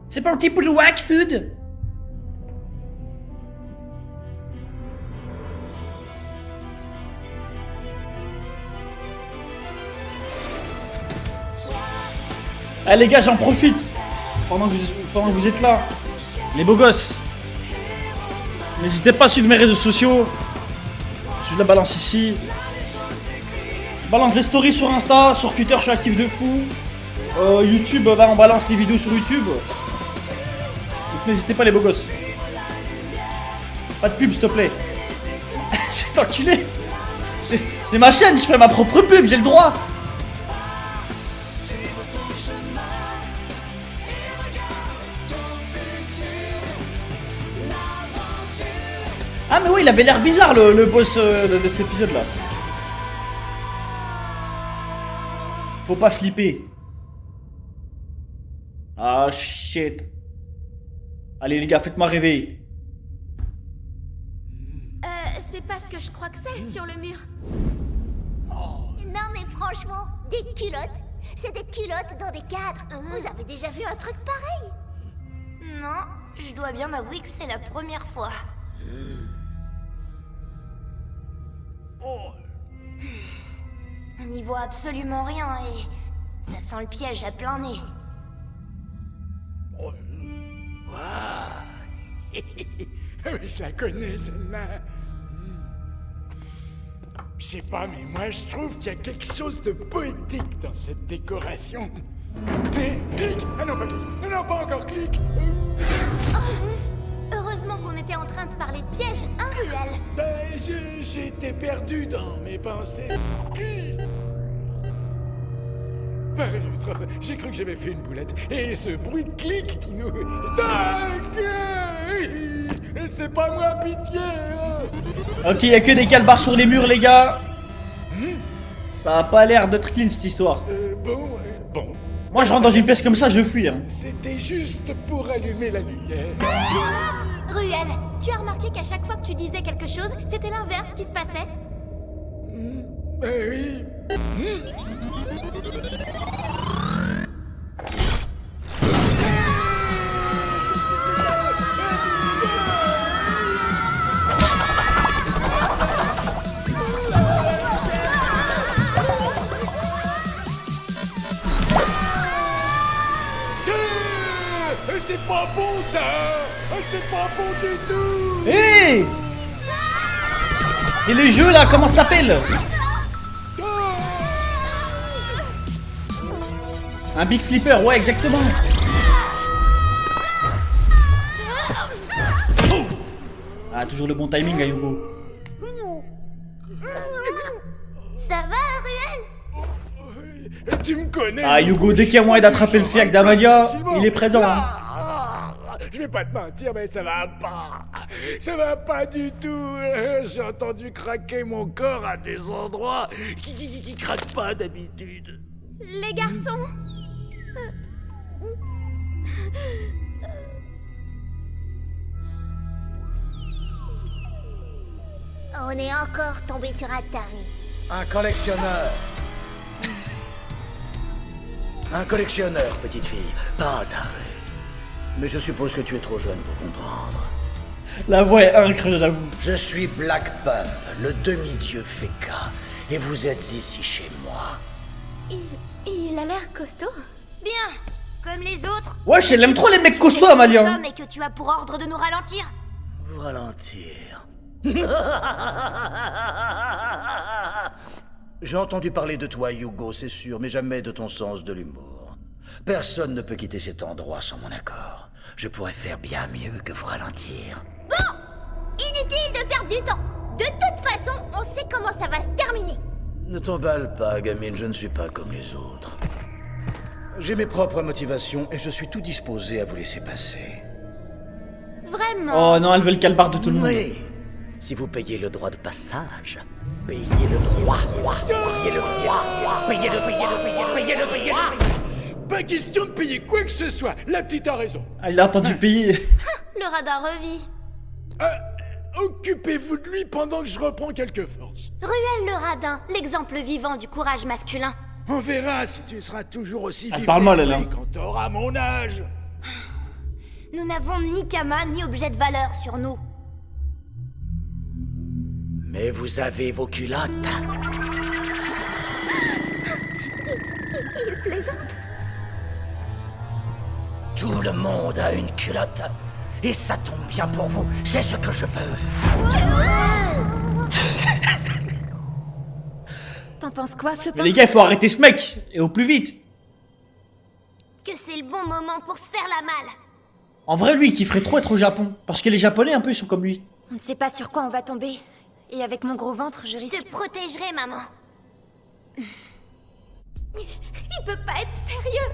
C'est parti pour le wack food. Allez les gars, j'en profite pendant que vous êtes là. Les beaux gosses. N'hésitez pas à suivre mes réseaux sociaux. Je la balance ici. Je balance des stories sur Insta, sur Twitter, je suis actif de fou. YouTube, on balance les vidéos sur YouTube. Donc n'hésitez pas les beaux gosses. Pas de pub s'il te plaît. Je vais t'enculer. C'est ma chaîne, je fais ma propre pub, j'ai le droit. Ah mais oui, il avait l'air bizarre le boss de cet épisode là. Faut pas flipper. Ah shit. Allez les gars, faites-moi rêver. C'est pas ce que je crois que c'est sur le mur. Non mais franchement, des culottes. C'est des culottes dans des cadres. Vous avez déjà vu un truc pareil? Non, je dois bien m'avouer que c'est la première fois. On n'y voit absolument rien et ça sent le piège à plein nez. Je la connais, celle-là. Je sais pas, mais moi je trouve qu'il y a quelque chose de poétique dans cette décoration. Mais clic! Ah non, pas clic! Non, non, pas encore clic! Heureusement qu'on était en train de parler de piège, hein, Ruel? J'ai été perdu dans mes pensées. Pareil, j'ai cru que j'avais fait une boulette. Et ce bruit de clic qui nous... Tac! C'est pas moi, pitié! Ok, y'a que des calbars sur les murs les gars. Ça a pas l'air d'être clean cette histoire. Bon. Moi je rentre dans une pièce comme ça, je fuis hein. C'était juste pour allumer la lumière. Ruel, tu as remarqué qu'à chaque fois que tu disais quelque chose, c'était l'inverse qui se passait? Oui. C'est pas bon ça! C'est pas bon du tout! Hé c'est le jeu là, comment ça s'appelle? Un Big Flipper, ouais exactement. Ah toujours le bon timing à Hugo. Ça va, Ruel? Tu me connais? Ah Hugo, dès qu'il y a moyen d'attraper le fiac d'Amalia, il est présent hein. Je vais pas te mentir, mais ça va pas. Ça va pas du tout. J'ai entendu craquer mon corps à des endroits qui craquent pas d'habitude. Les garçons? On est encore tombé sur un taré. Un collectionneur. Un collectionneur, petite fille, pas un taré. Mais je suppose que tu es trop jeune pour comprendre. La voix est incroyable, j'avoue. Je suis Black Pump, le demi-dieu Feka, et vous êtes ici chez moi. Il a l'air costaud. Bien, comme les autres. Wesh, elle aime trop les mecs costauds, Amalia. Mais que tu as pour ordre de nous ralentir. Vous ralentir. J'ai entendu parler de toi, Hugo, c'est sûr, mais jamais de ton sens de l'humour. Personne ne peut quitter cet endroit sans mon accord. Je pourrais faire bien mieux que vous ralentir. Bon! Inutile de perdre du temps. De toute façon, on sait comment ça va se terminer. Ne t'emballe pas, gamine, je ne suis pas comme les autres. J'ai mes propres motivations et je suis tout disposé à vous laisser passer. Vraiment? Oh non, elle veut le calbar de tout le monde. Oui. Si vous payez le droit de passage, payez le droit. Payez le droit. Payez le. Pas question de payer quoi que ce soit. La petite a raison. Ah, il a entendu payer. Le radar revit. Occupez-vous de lui pendant que je reprends quelques forces. Ruel le radin, l'exemple vivant du courage masculin. On verra si tu seras toujours aussi Elle vif parle mal, elle, d'esprit hein. quand t'auras mon âge. Nous n'avons ni Kama ni objet de valeur sur nous. Mais vous avez vos culottes. Il plaisante. Tout le monde a une culotte. Et ça tombe bien pour vous. C'est ce que je veux. T'en penses quoi, Flopin? Mais les gars, il faut arrêter ce mec, et au plus vite. Que c'est le bon moment pour se faire la malle. En vrai, lui, il kifferait trop être au Japon. Parce que les Japonais, un peu, ils sont comme lui. On ne sait pas sur quoi on va tomber. Et avec mon gros ventre, je Je risque... te protégerai, maman. Il peut pas être sérieux.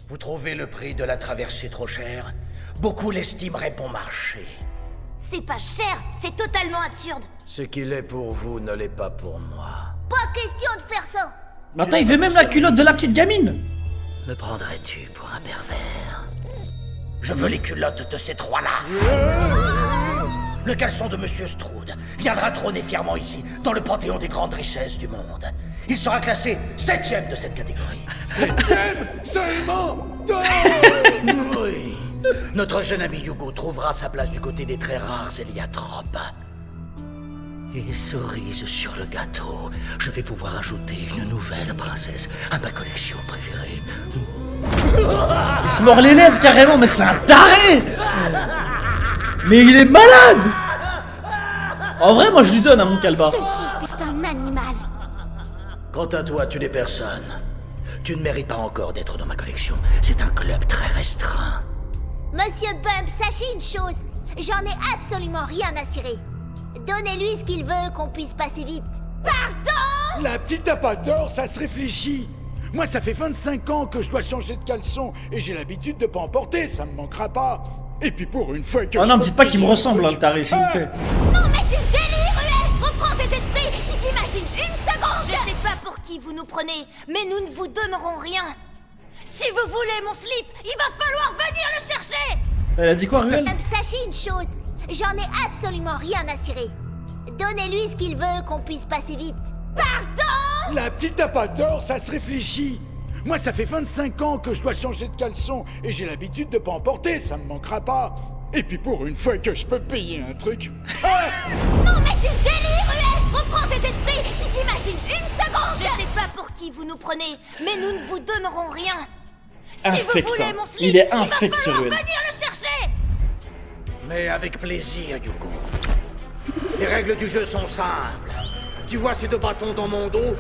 Vous trouvez le prix de la traversée trop cher? Beaucoup l'estimeraient bon marché. C'est pas cher, c'est totalement absurde. Ce qu'il est pour vous ne l'est pas pour moi. Pas question de faire ça. Mais attends, il veut même la culotte de la petite gamine. Me prendrais-tu pour un pervers? Je veux les culottes de ces trois-là. Le caleçon de Monsieur Stroud viendra trôner fièrement ici, dans le panthéon des grandes richesses du monde. Il sera classé 7ème de cette catégorie. 7ème seulement? Non. Oui. Notre jeune ami Hugo trouvera sa place du côté des très rares héliatropes. Et cerise sur le gâteau, je vais pouvoir ajouter une nouvelle princesse à ma collection préférée. Il se mord les lèvres carrément, mais c'est un taré. Mais il est malade. En vrai, moi je lui donne à mon calbar. Ce type est un animal. Quant à toi, tu n'es personne. Tu ne mérites pas encore d'être dans ma collection. C'est un club très restreint. Monsieur Bump, sachez une chose. J'en ai absolument rien à cirer. Donnez-lui ce qu'il veut, qu'on puisse passer vite. Pardon? La petite a pas tort, ça se réfléchit. Moi, ça fait 25 ans que je dois changer de caleçon et j'ai l'habitude de pas en porter, ça me manquera pas. Et puis pour une fois que... Oh je non, me peux dites pas qu'il me payer un ressemble, hein, truc. le taré, s'il vous plaît. Non mais tu délires, Ruel! Reprends tes esprits si t'imagines une seconde! Je sais pas pour qui vous nous prenez, mais nous ne vous donnerons rien. Si vous voulez mon slip, il va falloir venir le chercher. Elle a dit quoi, Ruel? Sachez une chose. J'en ai absolument rien à cirer. Donnez-lui ce qu'il veut, qu'on puisse passer vite. Pardon? La petite a pas tort, ça se réfléchit. Moi, ça fait 25 ans que je dois changer de caleçon et j'ai l'habitude de pas en porter, ça me manquera pas. Et puis pour une fois que je peux payer un truc... Non mais tu délires, Ruel! Reprends tes esprits si t'imagines une seconde! Je sais pas pour qui vous nous prenez, mais nous ne vous donnerons rien. Infect, Si vous voulez hein. mon slip, Il est va infect, ce falloir Ruel. venir le chercher. Mais avec plaisir, Hugo. Les règles du jeu sont simples. Tu vois ces deux bâtons dans mon dos?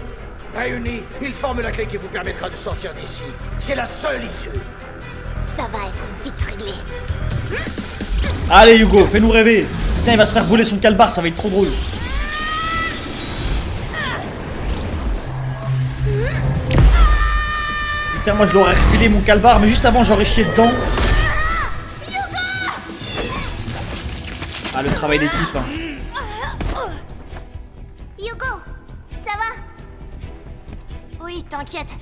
Réunis, ils forment la clé qui vous permettra de sortir d'ici. C'est la seule issue. Ça va être vite réglé. Allez, Hugo, fais-nous rêver. Putain, il va se faire voler son calbar, ça va être trop drôle. Putain, moi je l'aurais refilé mon calbar, mais juste avant j'aurais chié dedans. Ah, le travail d'équipe, hein. Hugo, ça va? Oui, t'inquiète.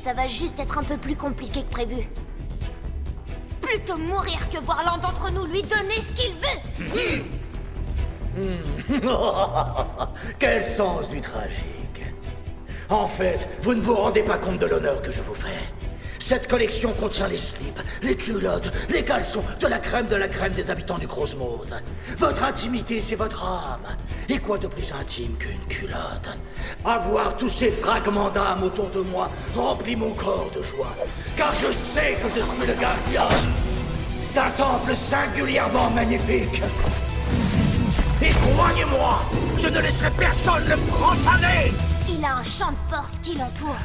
Ça va juste être un peu plus compliqué que prévu. Plutôt mourir que voir l'un d'entre nous lui donner ce qu'il veut. Quel sens du tragique. En fait, vous ne vous rendez pas compte de l'honneur que je vous fais. Cette collection contient les slips, les culottes, les caleçons, de la crème des habitants du Cosmos. Votre intimité, c'est votre âme. Et quoi de plus intime qu'une culotte? Avoir tous ces fragments d'âme autour de moi remplit mon corps de joie. Car je sais que je suis le gardien d'un temple singulièrement magnifique. Et croyez-moi, je ne laisserai personne le profaner. Il a un champ de force qui l'entoure.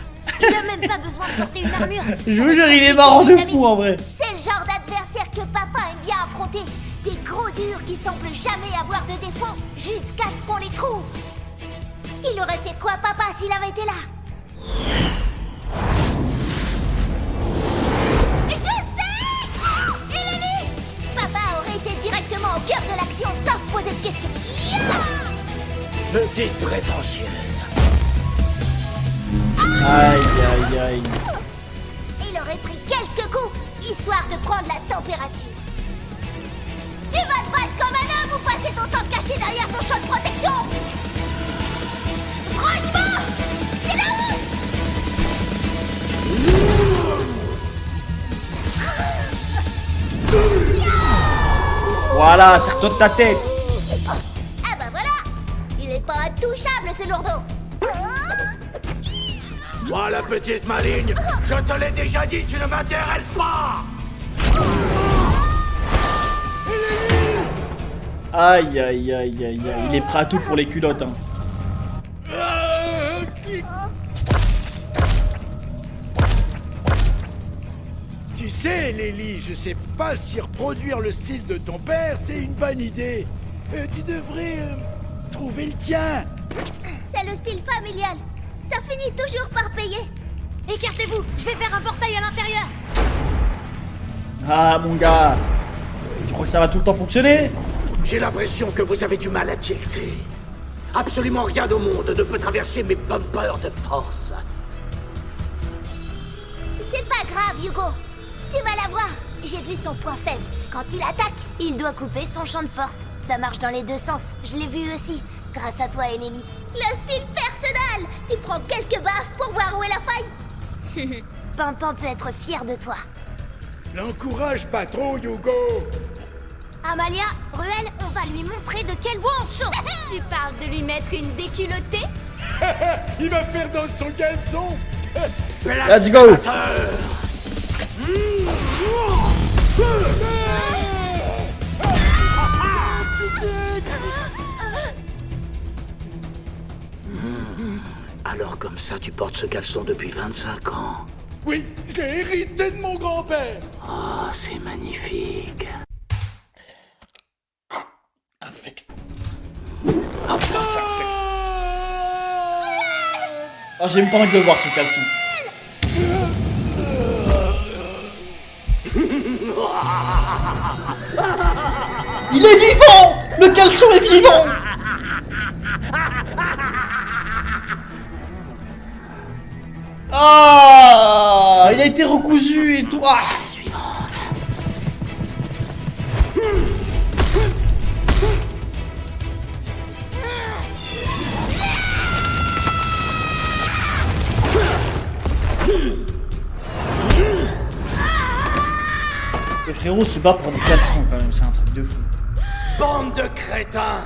Il a même pas besoin de porter une armure. Je vous jure, il est marrant de fou en vrai. C'est le genre d'adversaire que papa aime bien affronter. Des gros durs qui semblent jamais avoir de défaut, jusqu'à ce qu'on les trouve. Il aurait fait quoi, papa, s'il avait été là? Je sais! Il est lui! Papa aurait été directement au cœur de l'action sans se poser de questions. Petite prétentieuse. Aïe, aïe, aïe. Il aurait pris quelques coups, histoire de prendre la température. Tu vas te battre comme un homme ou passer ton temps caché derrière ton champ de protection? Franchement, c'est la honte! Voilà, serre-toi de ta tête. Ah bah voilà. Il est pas intouchable, ce lourdeau. Moi, la petite maligne, je te l'ai déjà dit, tu ne m'intéresses pas. Aïe, aïe, aïe, aïe, aïe. Il est prêt à tout pour les culottes, hein. Tu sais, Lily, je sais pas si reproduire le style de ton père, c'est une bonne idée. Tu devrais trouver le tien. C'est le style familial. Ça finit toujours par payer. Écartez-vous, je vais faire un portail à l'intérieur. Ah, mon gars. Tu crois que ça va tout le temps fonctionner? J'ai l'impression que vous avez du mal à tilter. Absolument rien au monde ne peut traverser mes bumpers de force. C'est pas grave, Hugo. Tu vas la voir. J'ai vu son point faible. Quand il attaque, Il doit couper son champ de force. Ça marche dans les deux sens. Je l'ai vu aussi. Grâce à toi, Eleni. le style personnel. Tu prends quelques baffes pour voir où est la faille. Pimpin peut être fier de toi. L'encourage pas trop, Hugo. Amalia, Ruel, on va lui montrer de quel bois on chauffe. Tu parles de lui mettre une déculottée? Il va faire dans son caleçon. Let's go. Alors comme ça, tu portes ce caleçon depuis 25 ans. Oui, je l'ai hérité de mon grand-père. Oh, c'est magnifique. Infect. Ah putain, c'est infect. Ah, j'ai même pas envie de le voir, ce caleçon. Il est vivant! Le caleçon est vivant! Ah! Il a été recousu et tout. Ah! Le frérot se bat pour des caleçons quand même, c'est un truc de fou. Bande de crétins!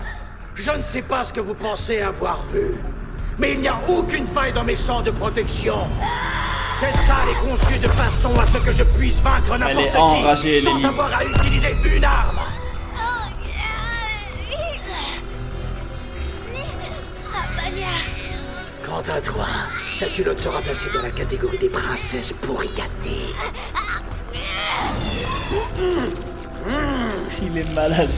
Je ne sais pas ce que vous pensez avoir vu, mais il n'y a aucune faille dans mes champs de protection. Cette salle est conçue de façon à ce que je puisse vaincre n'importe qui enragée, sans Eleni. avoir à utiliser une arme. Amalia. Quant à toi, ta culotte sera placée dans la catégorie des princesses pourri gâtées. Il est malade.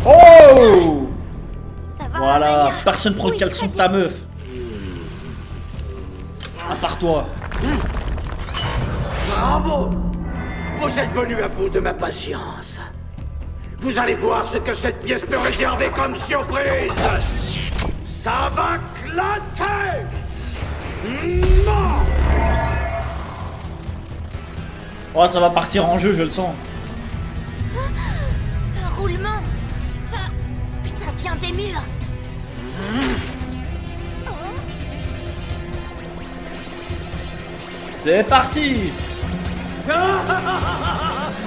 Oh! Ça va, Voilà, Amalia? personne prend le Oui, caleçon de très ta bien. meuf. À part toi. Bravo! Vous êtes venu à bout de ma patience. Vous allez voir ce que cette pièce peut réserver comme surprise. Ça va claquer! Non! Oh, ça va partir en jeu, je le sens. Le roulement. Ça vient des murs. C'est parti!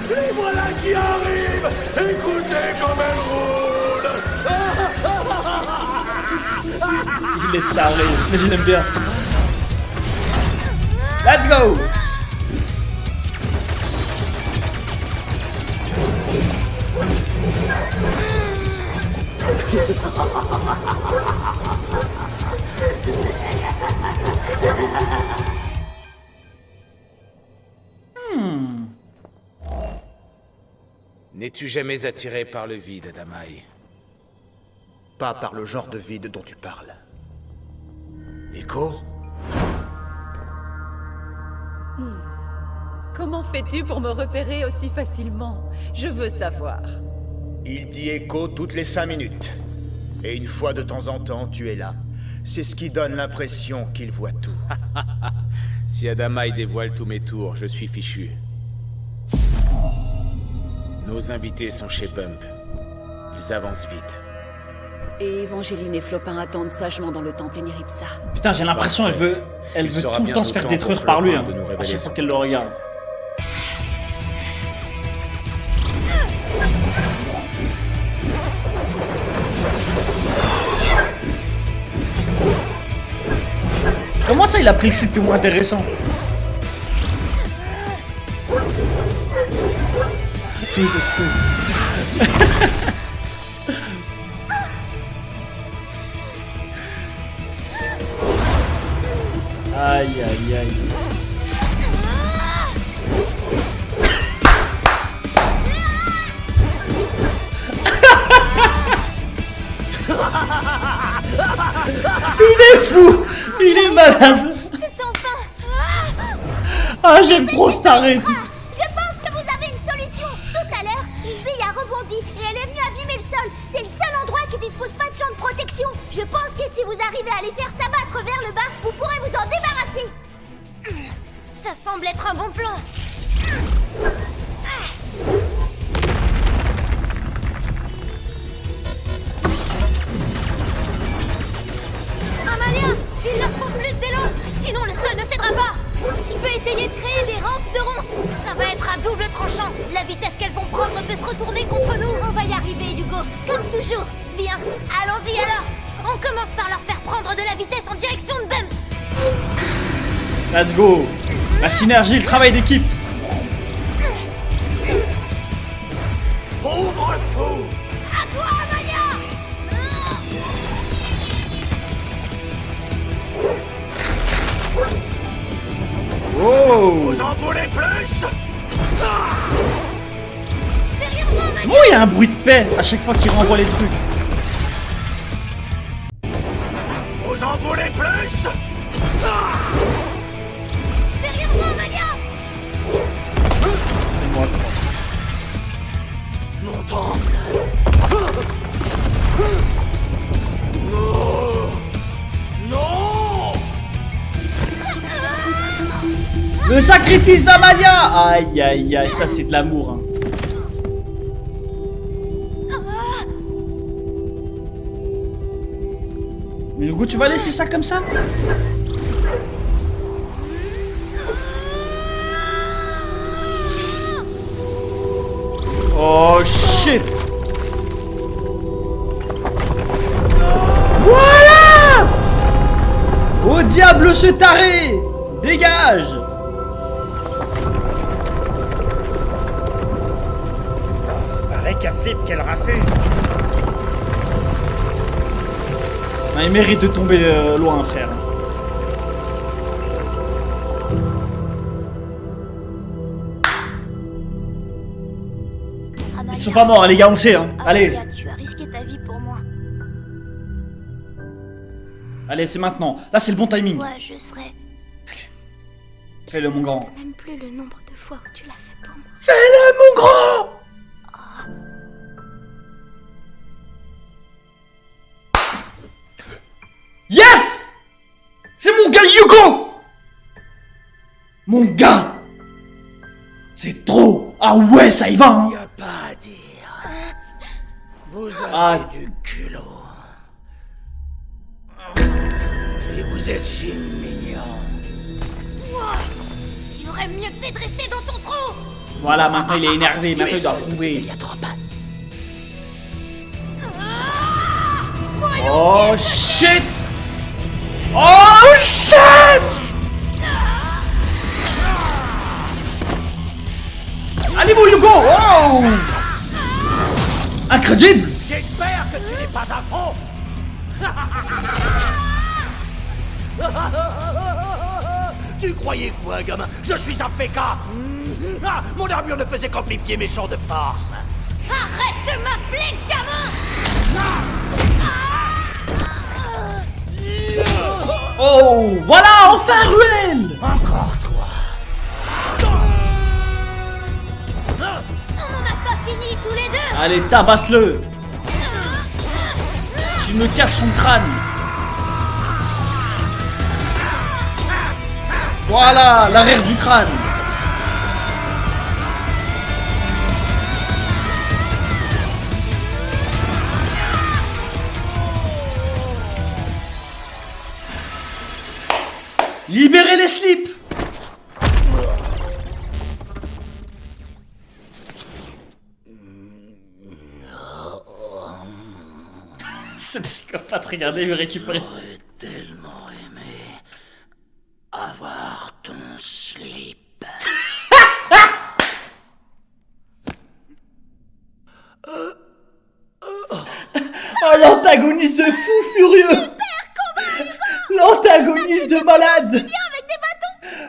Les voilà qui arrivent! Écoutez comme elle roule! Il est taré, mais je l'aime bien. Let's go! N'es-tu jamais attiré par le vide, Damaï? Pas par le genre de vide dont tu parles. Echo? Comment fais-tu pour me repérer aussi facilement? Je veux savoir. Il dit écho toutes les 5 minutes. Et une fois de temps en temps, tu es là. C'est ce qui donne l'impression qu'il voit tout. Si Adamaï dévoile tous mes tours, je suis fichu. Nos invités sont chez Bump. Ils avancent vite. Et Evangeline et Flopin attendent sagement dans le temple Eniripsa. Putain, j'ai l'impression elle veut Il tout sera le temps se faire bientôt détruire temps par pour lui, Flopin de nous à révéler chaque fois son qu'elle le regarde. Comment ça il a pris le cycle moins intéressant? Aïe aïe aïe. Il est fou. Il est malade. C'est sans fin. Ah j'aime trop Starry. Je pense que vous avez une solution. Tout à l'heure, une bille a rebondi et elle est venue abîmer le sol. C'est le seul endroit qui dispose pas de champ de protection. Je pense que si vous arrivez à les faire s'abattre vers le bas, vous pourrez vous en débarrasser. Ça semble être un bon plan. Amalia, il leur faut plus d'élan, sinon le sol ne cédera pas. Je peux essayer de créer des rampes de ronces. Ça va être à double tranchant. La vitesse qu'elles vont prendre peut se retourner contre nous. On va y arriver, Hugo, comme toujours. Bien, allons-y alors. On commence par leur faire prendre de la vitesse en direction de Bump. Let's go. La synergie, le travail d'équipe. Pauvre fou! À toi, Amalia. Oh. Vous en voulez plus? C'est bon, il y a un bruit de paix à chaque fois qu'il renvoie les trucs. Vous en voulez plus? Derrière moi, Amalia. C'est moi. Mon temple! Non! Non! Le sacrifice d'Amalia. Aïe aïe aïe, ça c'est de l'amour. Hein. Mais Hugo, tu vas laisser ça comme ça? Oh shit! Voilà! Au diable ce taré! Dégage! Pareil qu'à Flip, quel raffut! Ah, il mérite de tomber loin, frère. Amalia. Ils sont pas morts, les gars, on le sait, hein. Allez, Amalia, tu as risqué ta vie pour moi. allez, c'est maintenant. Là, c'est le bon timing. Toi, je serai. Fais-le, mon grand. Je ne compte même plus le nombre de fois où tu l'as fait pour moi. Fais-le, mon grand! Yes! C'est mon gars Hugo! Mon gars! C'est trop! Ah ouais, ça y va, hein! Y a pas à dire. Vous avez Ah. du culot. Et vous êtes si mignon. Toi, tu aurais mieux fait de rester dans ton trou. Voilà, maintenant il est énervé, Tu maintenant es il doit seul, prouver. il y a trop. Oh shit! Oh shit! Allez, mon Hugo! Oh! Incroyable! J'espère que tu n'es pas à fond. Tu croyais quoi, gamin? Je suis un féca. Ah, mon armure ne faisait qu'amplifier mes champs de force. Arrête de m'appeler gamin. Oh! Voilà, enfin Ruel! Encore toi. On n'en a pas fini tous les deux. Allez, tabasse-le! Tu me casses son crâne! Voilà, l'arrière du crâne! slips. Ce psychopathe, regardez, il veut récupérer. J'aurais tellement aimé avoir ton slip. Oh, l'antagoniste de fou furieux. L'antagoniste de malade.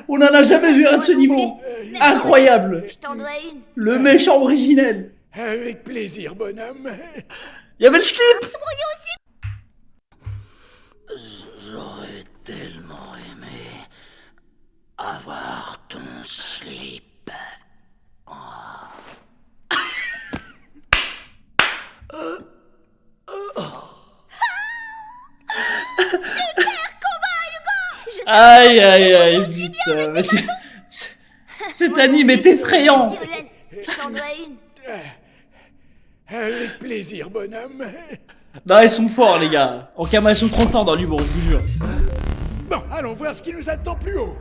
On n'en a jamais vu un de ce niveau. Incroyable. Je t'en dois une. Le méchant originel. Avec plaisir, bonhomme. Il y avait le slip. J'aurais tellement aimé avoir ton slip. Aïe, aïe, aïe, putain. Mais cet anime est effrayant. Vas-y, Ruel, je t'en dois une. Avec plaisir, bonhomme. Non, ils sont forts, les gars. En cam, ils sont trop forts dans l'humour, je vous jure. Bon, allons voir ce qui nous attend plus haut.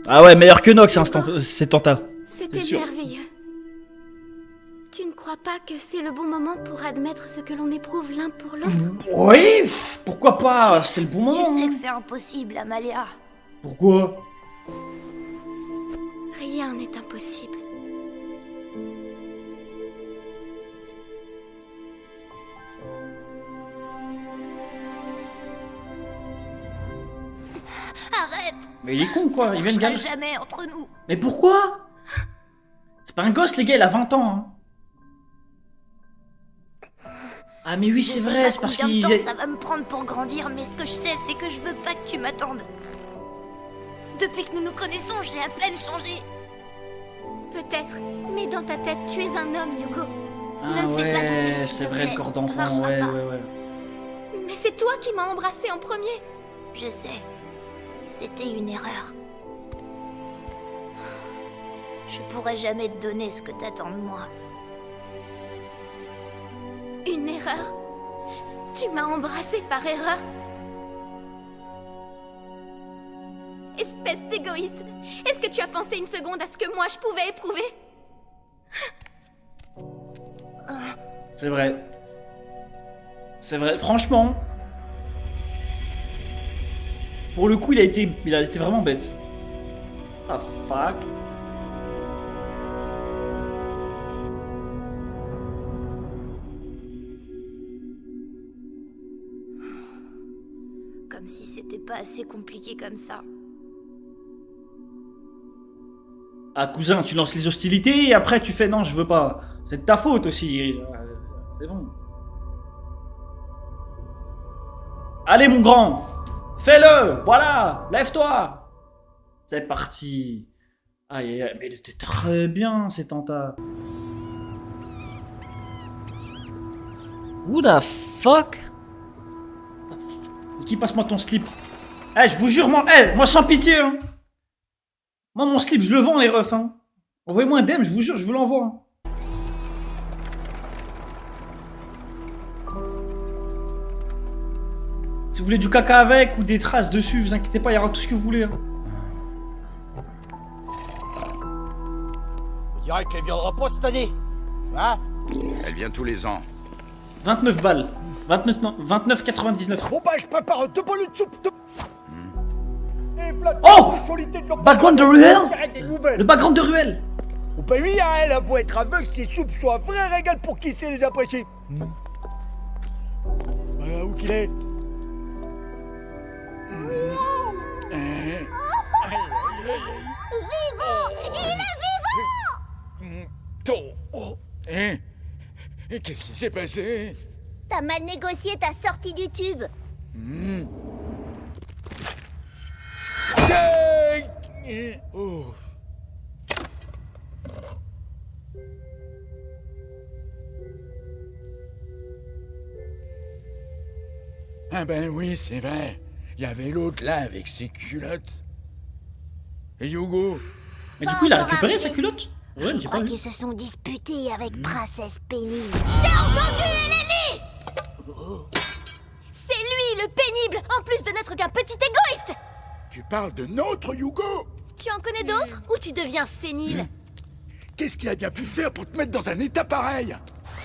Ah ouais, meilleur que Nox, hein, c'est Tanta. C'était C'est sûr. merveilleux. Tu ne crois pas que c'est le bon moment pour admettre ce que l'on éprouve l'un pour l'autre? Oui, pourquoi pas, c'est le bon moment. Tu sais hein. que c'est impossible, Amalia. Pourquoi? Rien n'est impossible. Arrête. Mais il est con, quoi, il vient de Ça gagner. marchera jamais entre nous. Mais pourquoi? C'est pas un gosse, les gars, il a 20 ans. Hein. Ah mais oui, c'est Je sais vrai, pas c'est parce combien qu'il de temps est... ça va me prendre pour grandir, mais ce que je sais, c'est que je veux pas que tu m'attendes. Depuis que nous nous connaissons, j'ai à peine changé. Peut-être, mais dans ta tête, tu es un homme, Hugo. Ah Ne me fais pas douter, ouais, s'il c'est te vrai, plaît, le corps ça d'enfant, marchera ouais, pas. ouais, ouais. Mais c'est toi qui m'as embrassé en premier. Je sais. C'était une erreur. Je pourrais jamais te donner ce que t'attends de moi. Une erreur. Tu m'as embrassé par erreur. Espèce d'égoïste. Est-ce que tu as pensé une seconde à ce que moi je pouvais éprouver? C'est vrai. C'est vrai, franchement. Pour le coup, il a été vraiment bête. Ah fuck. Comme si c'était pas assez compliqué comme ça. Ah cousin, tu lances les hostilités et après tu fais non, je veux pas. C'est de ta faute aussi. C'est bon. Allez mon grand, fais-le, voilà, lève-toi. C'est parti. Aïe aïe aïe, mais il était très bien ces Tanta. Who the fuck? Qui passe-moi ton slip? Eh, je vous jure, moi sans pitié, hein. Moi, mon slip, je le vends, les refs, hein. Envoyez-moi un DM, je vous jure, je vous l'envoie. Hein. Si vous voulez du caca avec ou des traces dessus, vous inquiétez pas, il y aura tout ce que vous voulez. Hein. On dirait qu'elle viendra pas cette année. Hein? Elle vient tous les ans. 29 balles. 29,99. Bon bah je prépare 2 bols de soupe. Oh! Background de Ruel? Le background de Ruel. Oh bah oui, hein, elle a beau être aveugle, ses soupes sont un vrai régal pour qui sait les apprécier. Voilà où qu'il est. Vivant! Il est vivant! Oh, hein? Et qu'est-ce qui s'est passé? T'as mal négocié ta sortie du tube. Oh. Ah ben oui, c'est vrai. Il y avait l'autre là avec ses culottes. Et Hugo? Mais du coup, il a récupéré sa culotte? Ouais, Je j'ai pas crois vu. qu'ils se sont disputés avec Princesse Penny. Je t'ai entendu, Eleni! C'est lui, le pénible, en plus de n'être qu'un petit égoïste. Tu parles de notre Hugo? Tu en connais d'autres ou tu deviens sénile? Qu'est-ce qu'il a bien pu faire pour te mettre dans un état pareil?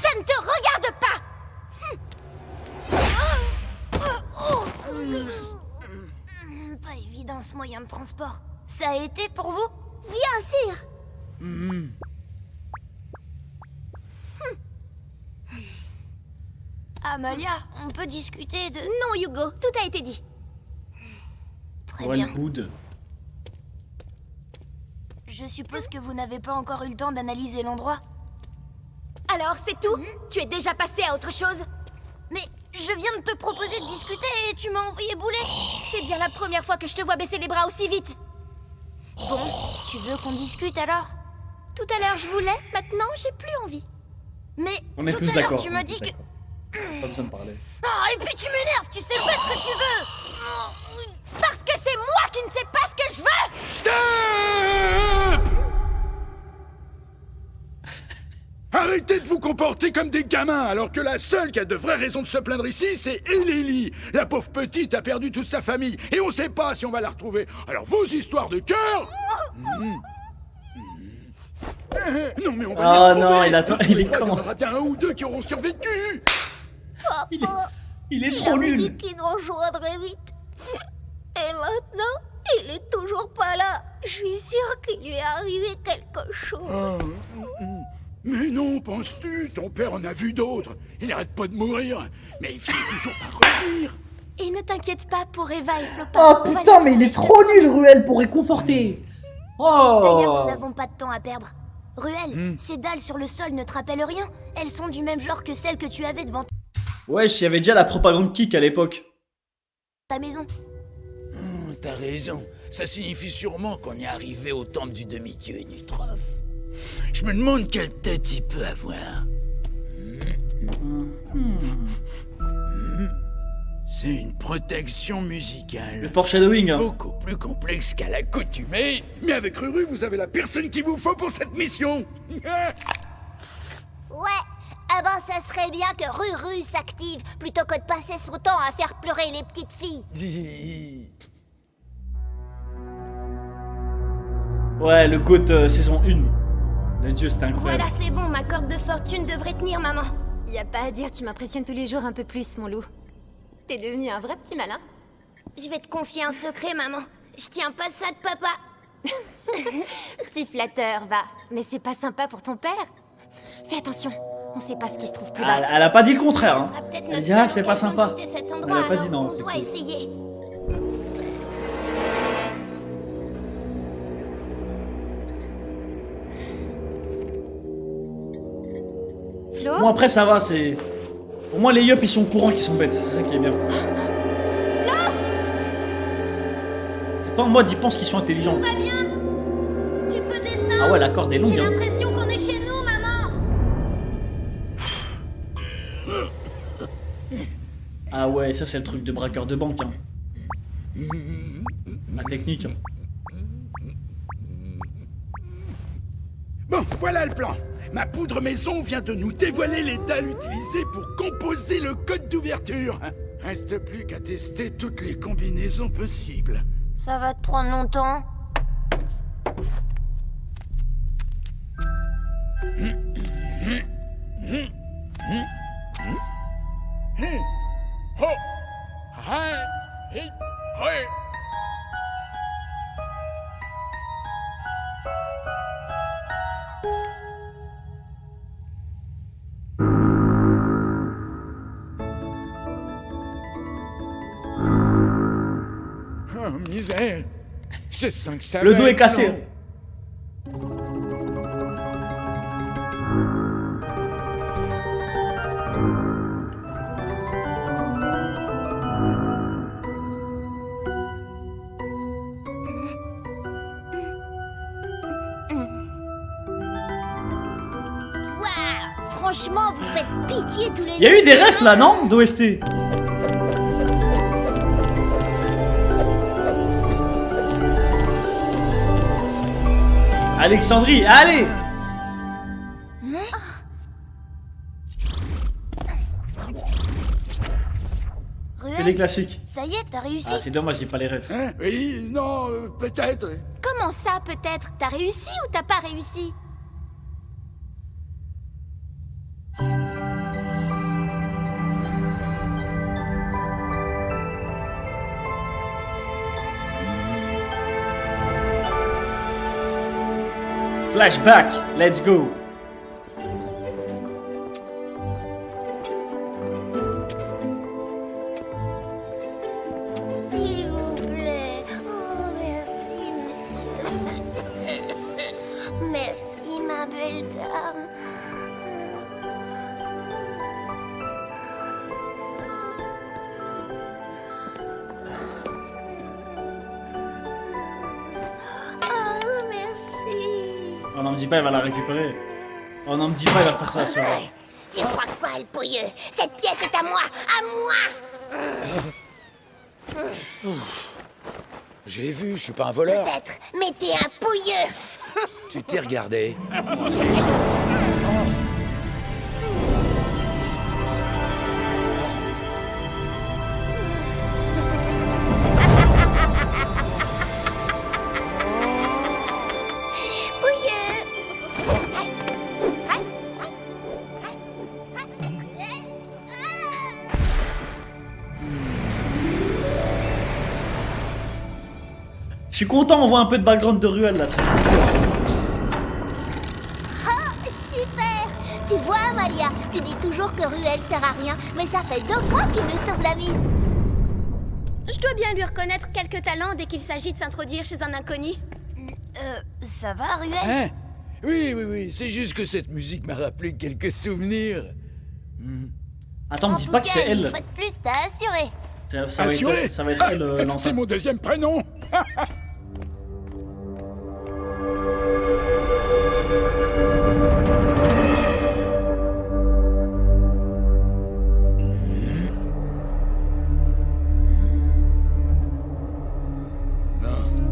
Ça ne te regarde pas. Pas évident ce moyen de transport. Ça a été pour vous? Bien sûr. Amalia, on peut discuter de... Non, Hugo, tout a été dit. Très Ouais, bien. le boude. Je suppose que vous n'avez pas encore eu le temps d'analyser l'endroit. Alors, c'est tout? Tu es déjà passé à autre chose? Mais je viens de te proposer de discuter et tu m'as envoyé bouler. C'est bien la première fois que je te vois baisser les bras aussi vite. Bon, tu veux qu'on discute alors? Tout à l'heure je voulais, maintenant j'ai plus envie. Mais On est tout tous à l'heure d'accord. tu m'as dit que... Pas besoin de parler. Ah, et puis tu m'énerves, tu sais pas ce que tu veux. Parce que c'est moi qui ne sais pas ce que je veux. Stop! Arrêtez de vous comporter comme des gamins, alors que la seule qui a de vraies raisons de se plaindre ici, c'est Ellie. La pauvre petite a perdu toute sa famille, et on sait pas si on va la retrouver. Alors vos histoires de cœur... Non mais on va Ah les non, retrouver. il attend, Je il est crois qu'il y en con. aura bien un ou deux qui auront survécu. Il est trop avait nul. dit qu'il nous rejoindrait vite. Et maintenant, il est toujours pas là. Je suis sûre qu'il lui est arrivé quelque chose. Mais non, penses-tu? Ton père en a vu d'autres. Il arrête pas de mourir, mais il finit toujours par revenir. Et ne t'inquiète pas pour Eva et Flopin. Oh On va putain, les mais il est trouver. trop nul, Ruel, pour réconforter. D'ailleurs, nous Oh. n'avons pas de temps à perdre. Ruel, ces dalles sur le sol ne te rappellent rien? Elles sont du même genre que celles que tu avais devant Wesh, il y avait déjà la propagande kick à l'époque. ta maison. T'as raison. Ça signifie sûrement qu'on est arrivé au temple du demi-dieu et du trophe. Je me demande quelle tête il peut avoir. C'est une protection musicale. Le foreshadowing. Hein. Beaucoup plus complexe qu'à l'accoutumée. Mais avec Ruru, vous avez la personne qu'il vous faut pour cette mission. Ouais, eh ben ça serait bien que Ruru s'active plutôt que de passer son temps à faire pleurer les petites filles. Ouais, le GOAT saison 1. Le dieu, c'était incroyable. Voilà, c'est bon, ma corde de fortune devrait tenir, maman. Y a pas à dire, tu m'impressionnes tous les jours un peu plus, mon loup. T'es devenu un vrai petit malin. Je vais te confier un secret, maman. Je tiens pas ça de papa. Petit flatteur, va. Mais c'est pas sympa pour ton père. Fais attention, on sait pas ce qui se trouve plus bas. Elle a pas dit le contraire. Ce Hein. sera peut-être Elle notre dit ah, seule c'est pas occasion de sympa. quitter cet Elle endroit, a pas dit alors non. on c'est doit faux. essayer. Flo? Bon, après, ça va, c'est. Au moins, les yups ils sont au courant qu'ils sont bêtes. C'est ça qui est bien. C'est pas en mode ils pensent qu'ils sont intelligents. Tout va bien? Tu peux descendre? Ah ouais, la corde est longue. J'ai Hein. l'impression qu'on est chez nous, maman. Ah ouais, ça c'est le truc de braqueur de banque. Hein. La technique. Hein. Bon, voilà le plan. Ma poudre maison vient de nous dévoiler les dalles utilisées pour composer le code d'ouverture. Reste plus qu'à tester toutes les combinaisons possibles. Ça va te prendre longtemps. Ho! Hai! Hi! Hoi! Oh, misère! Je sens que ça Le va dos est être cassé. long. Waouh, franchement, vous faites pitié tous les Il y a eu des refs là, non? D'OST. Alexandrie, allez! Que des classiques. Ça y est, t'as réussi. Ah, c'est dommage, j'ai pas les refs. Hein? Oui, non, peut-être. Comment ça, peut-être? T'as réussi ou t'as pas réussi? Flashback, let's go. S'il vous plaît. Oh, merci, monsieur. Merci, ma belle dame. Oh, merci. Oh non, me dis pas, il va la récupérer. Oh non, me dis pas, il va faire ça, sur. Tu crois quoi, le pouilleux? Cette pièce est à moi. À moi. J'ai vu, je suis pas un voleur. Peut-être, mais t'es un pouilleux. Tu t'es regardé. Je suis content, on voit un peu de background de ruelle là. Oh, super. Tu vois, Amalia, tu dis toujours que Ruelle sert à rien, mais ça fait 2 fois qu'il nous sauve la mise. Je dois bien lui reconnaître quelques talents dès qu'il s'agit de s'introduire chez un inconnu. Ça va, Ruelle? Hein? Oui, c'est juste que cette musique m'a rappelé quelques souvenirs. Attends, me dis En pas tout que cas, c'est elle. une fois de plus, t'as assuré. Ça va Assuré. être elle, C'est l'enceinte. mon deuxième prénom.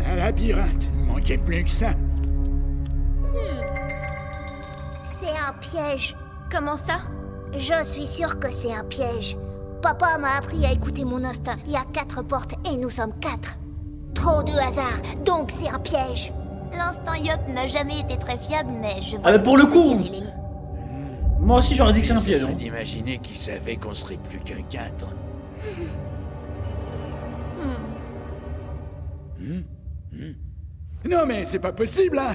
Un labyrinthe, il manquait plus que ça. C'est un piège. Comment ça? Je suis sûre que c'est un piège. Papa m'a appris à écouter mon instinct. Il y a 4 portes et nous sommes 4. Trop de hasard, donc c'est un piège. L'instant Yop n'a jamais été très fiable, mais je vois Ah, mais ce pour que le tu veux coup. dire, Ellie. Moi aussi j'aurais dit que c'est un C'est piège. ça hein. d'imaginer qu'il savait qu'on serait plus qu'un 4. Non mais c'est pas possible, hein.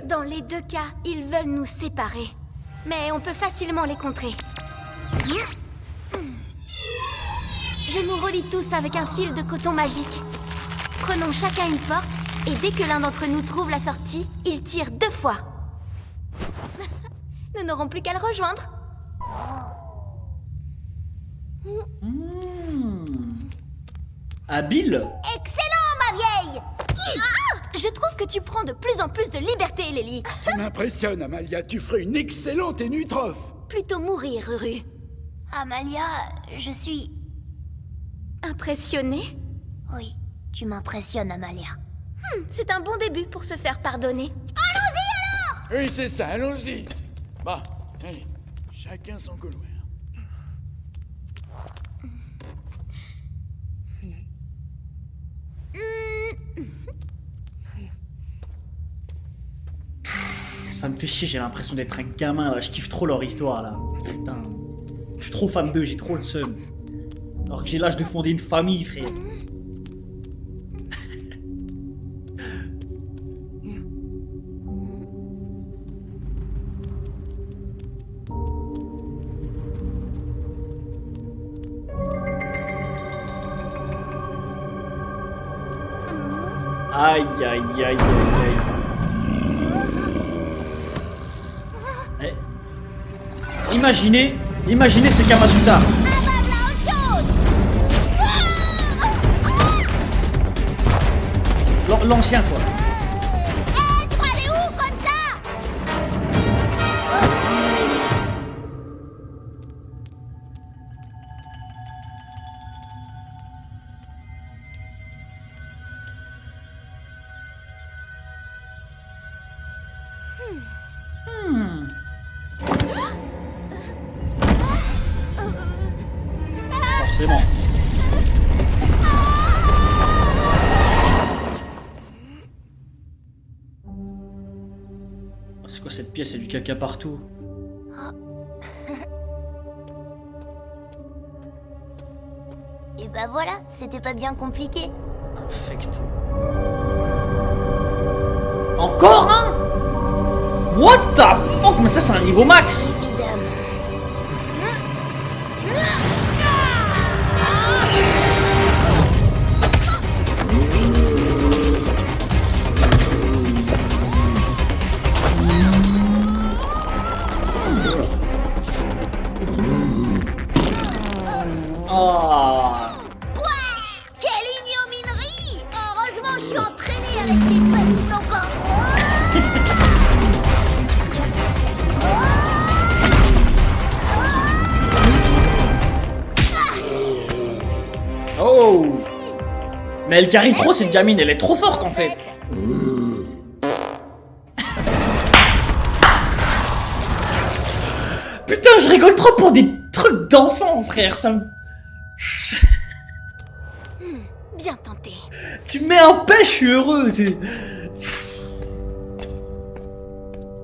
Dans les 2 cas, ils veulent nous séparer. Mais on peut facilement les contrer. Je nous relie tous avec un fil de coton magique. Prenons chacun une porte, et dès que l'un d'entre nous trouve la sortie, il tire 2 fois. Nous n'aurons plus qu'à le rejoindre. Habile. Excellent, ma vieille. Je trouve que tu prends de plus en plus de liberté, Lélie. Tu m'impressionnes, Amalia. Tu ferais une excellente énutrophe. Plutôt mourir, Ruru. Amalia, je suis... Impressionné? Oui, tu m'impressionnes, Amalia. C'est un bon début pour se faire pardonner. Oui, c'est ça, allons-y. Bon, allez, chacun son couloir. Ça me fait chier, j'ai l'impression d'être un gamin là. Je kiffe trop leur histoire là. Putain. Je suis trop fan d'eux, j'ai trop le seum. Alors que j'ai l'âge de fonder une famille, frère. Aïe aïe aïe aïe aïe. Eh. Imaginez c'est Kamasutra. L'ancien quoi. Tu vas aller où comme ça? Forcément. cette pièce, il y a du caca partout. Et bah voilà, c'était pas bien compliqué. Infect. Encore un? What the fuck? Mais ça, c'est un niveau max. Évidemment. Ah. Quelle ignominerie! Heureusement, je suis entraînée avec les petits Oh. Mais elle carry trop cette gamine, elle est trop forte en fait. Putain, je rigole trop pour des trucs d'enfants, frère. Ça me... Bien tenté. Tu mets un pêche, je suis heureux.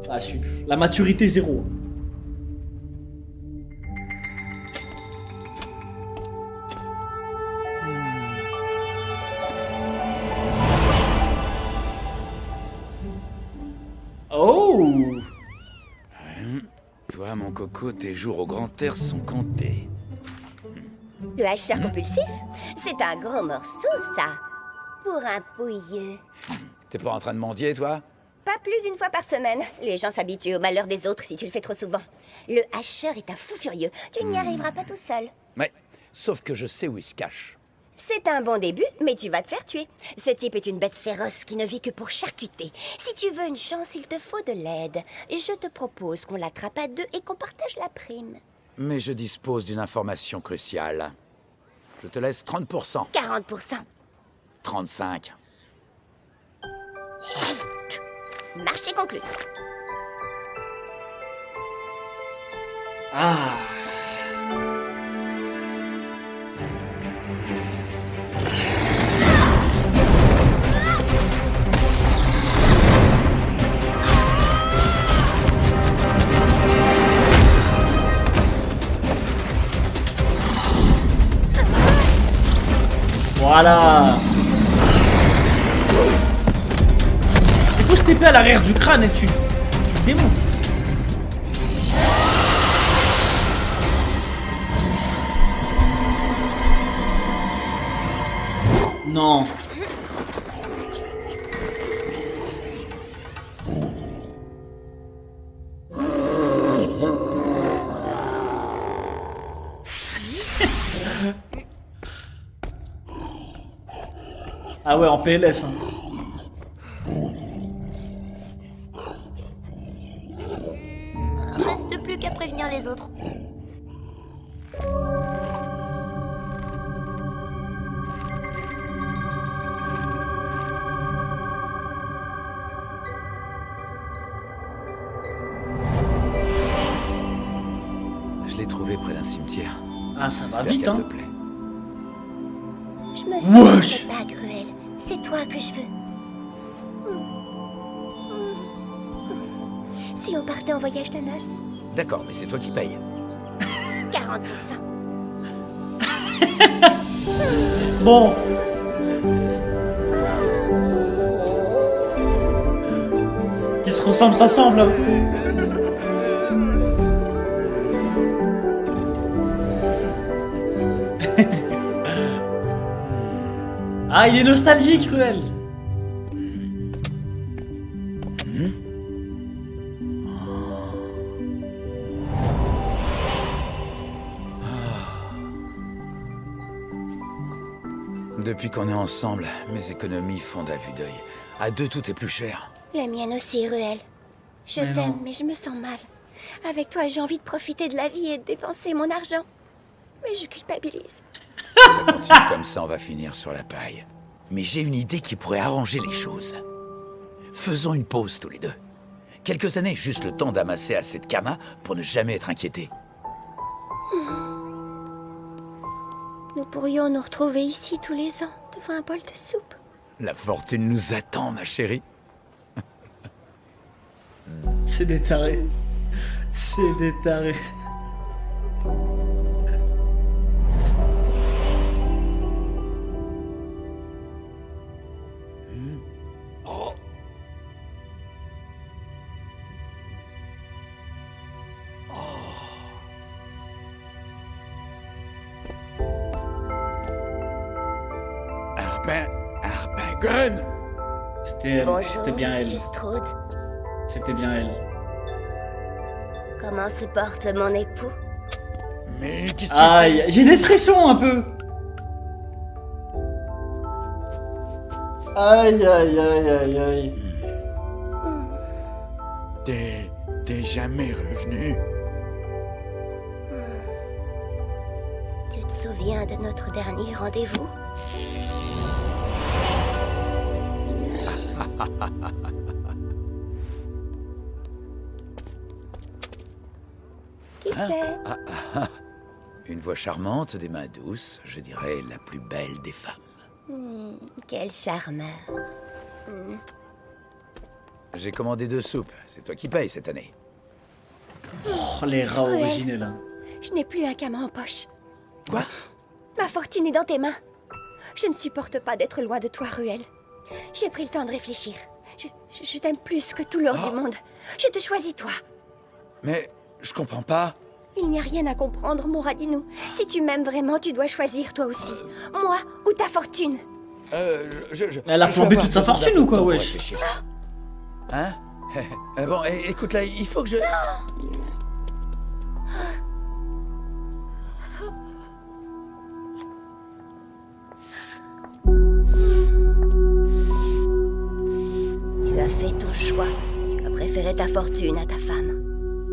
Ah, la maturité zéro. Oh. Toi, mon coco, tes jours au grand air sont comptés. Le hacheur compulsif? C'est un gros morceau, ça. Pour un pouilleux. T'es pas en train de mendier, toi? Pas plus d'une fois par semaine. Les gens s'habituent au malheur des autres si tu le fais trop souvent. Le hacheur est un fou furieux. Tu n'y arriveras pas tout seul. Ouais, sauf que je sais où il se cache. C'est un bon début, mais tu vas te faire tuer. Ce type est une bête féroce qui ne vit que pour charcuter. Si tu veux une chance, il te faut de l'aide. Je te propose qu'on l'attrape à deux et qu'on partage la prime. Mais je dispose d'une information cruciale. Je te laisse 30%. 40%. 35. Marché conclu. Ah. Voilà. Il faut se taper à l'arrière du crâne et tu démontes. Non. Ah ouais, en PLS. Hein. Reste plus qu'à prévenir les autres. Je l'ai trouvé près d'un cimetière. Ah, ça va J'espère vite, qu'elle hein. te plaît. Je me Wesh. fais pas cruel. C'est toi que je veux. Si on partait en voyage de noces? D'accord, mais c'est toi qui payes. 40%. Bon. Ils se ressemblent, ça semble. Ah, il est nostalgique, Cruel. Depuis qu'on est ensemble, mes économies fondent à vue d'œil. À deux, tout est plus cher. La mienne aussi, Ruel. Je Mais t'aime, non. mais je me sens mal. Avec toi, j'ai envie de profiter de la vie et de dépenser mon argent. Mais je culpabilise. Ça continue comme ça, on va finir sur la paille. Mais j'ai une idée qui pourrait arranger les choses. Faisons une pause tous les deux. Quelques années, juste le temps d'amasser assez de kama pour ne jamais être inquiété. Nous pourrions nous retrouver ici tous les ans, devant un bol de soupe. La fortune nous attend, ma chérie. C'est des tarés. C'est des tarés. Oh. Arpagon. C'était elle. Bonjour, C'était bien elle. Monsieur Strode. C'était bien elle. Comment se porte mon époux? Mais qu'est-ce que tu Aïe, fais j'ai des frissons un peu. Aïe, aïe, aïe, aïe, aïe. T'es jamais revenu? Tu te souviens de notre dernier rendez-vous? Qui sait? Une voix charmante, des mains douces, je dirais la plus belle des femmes. Quel charmeur. J'ai commandé 2 soupes, c'est toi qui payes cette année. Oh, les rats Ruel. originels. Là. Je n'ai plus un camin en poche. Quoi? Ma fortune est dans tes mains. Je ne supporte pas d'être loin de toi, Ruel. J'ai pris le temps de réfléchir. Je t'aime plus que tout l'or du monde. Je te choisis, toi. Mais je comprends pas. Il n'y a rien à comprendre, mon Radinou. Si tu m'aimes vraiment, tu dois choisir toi aussi. Moi ou ta fortune. Elle a flambé toute sa fortune ou quoi, wesh? Hein? Bon, écoute là, il faut que je... Tu as fait ton choix. Tu as préféré ta fortune à ta femme.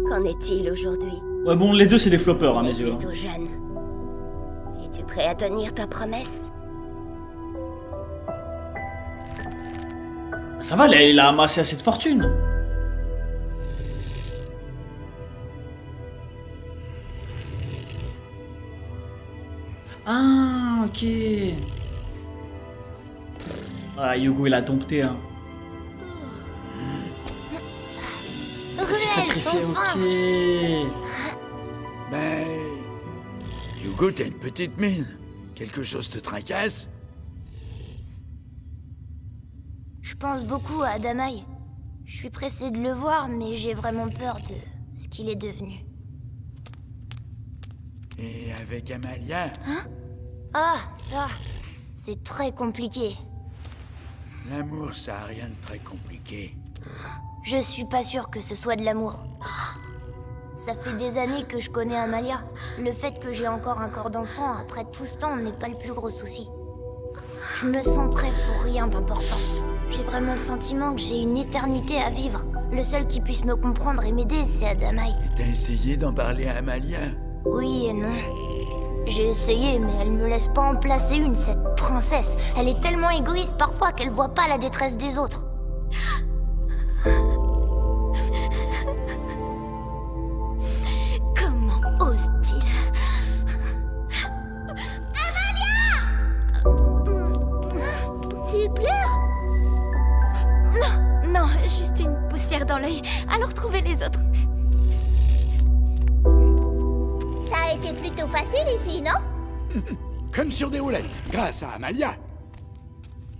Qu'en est-il aujourd'hui? Ouais, bon, les deux, c'est des floppers, à mes yeux. Plutôt jeune. Es-tu prêt à tenir ta promesse? Ça va, il a amassé assez de fortune. Ah, ok. Ah, Hugo, il a dompté, hein. Il s'est sacrifié, ok. Ben... Hugo, t'as une petite mine. Quelque chose te tracasse? Je pense beaucoup à Adamaï. Je suis pressée de le voir, mais j'ai vraiment peur de ce qu'il est devenu. Et avec Amalia? Ah, ça, c'est très compliqué. L'amour, ça a rien de très compliqué. Je suis pas sûre que ce soit de l'amour. Ça fait des années que je connais Amalia. Le fait que j'ai encore un corps d'enfant après tout ce temps n'est pas le plus gros souci. Je me sens prêt pour rien d'important. J'ai vraiment le sentiment que j'ai une éternité à vivre. Le seul qui puisse me comprendre et m'aider, c'est Adamaï. T'as essayé d'en parler à Amalia? Oui et non. J'ai essayé, mais elle me laisse pas en placer une, cette princesse. Elle est tellement égoïste parfois qu'elle voit pas la détresse des autres. Comment ose-t-il? Tu pleures? Non, juste une poussière dans l'œil. Alors trouvez les autres. Ça a été plutôt facile ici, non? Comme sur des roulettes, grâce à Amalia.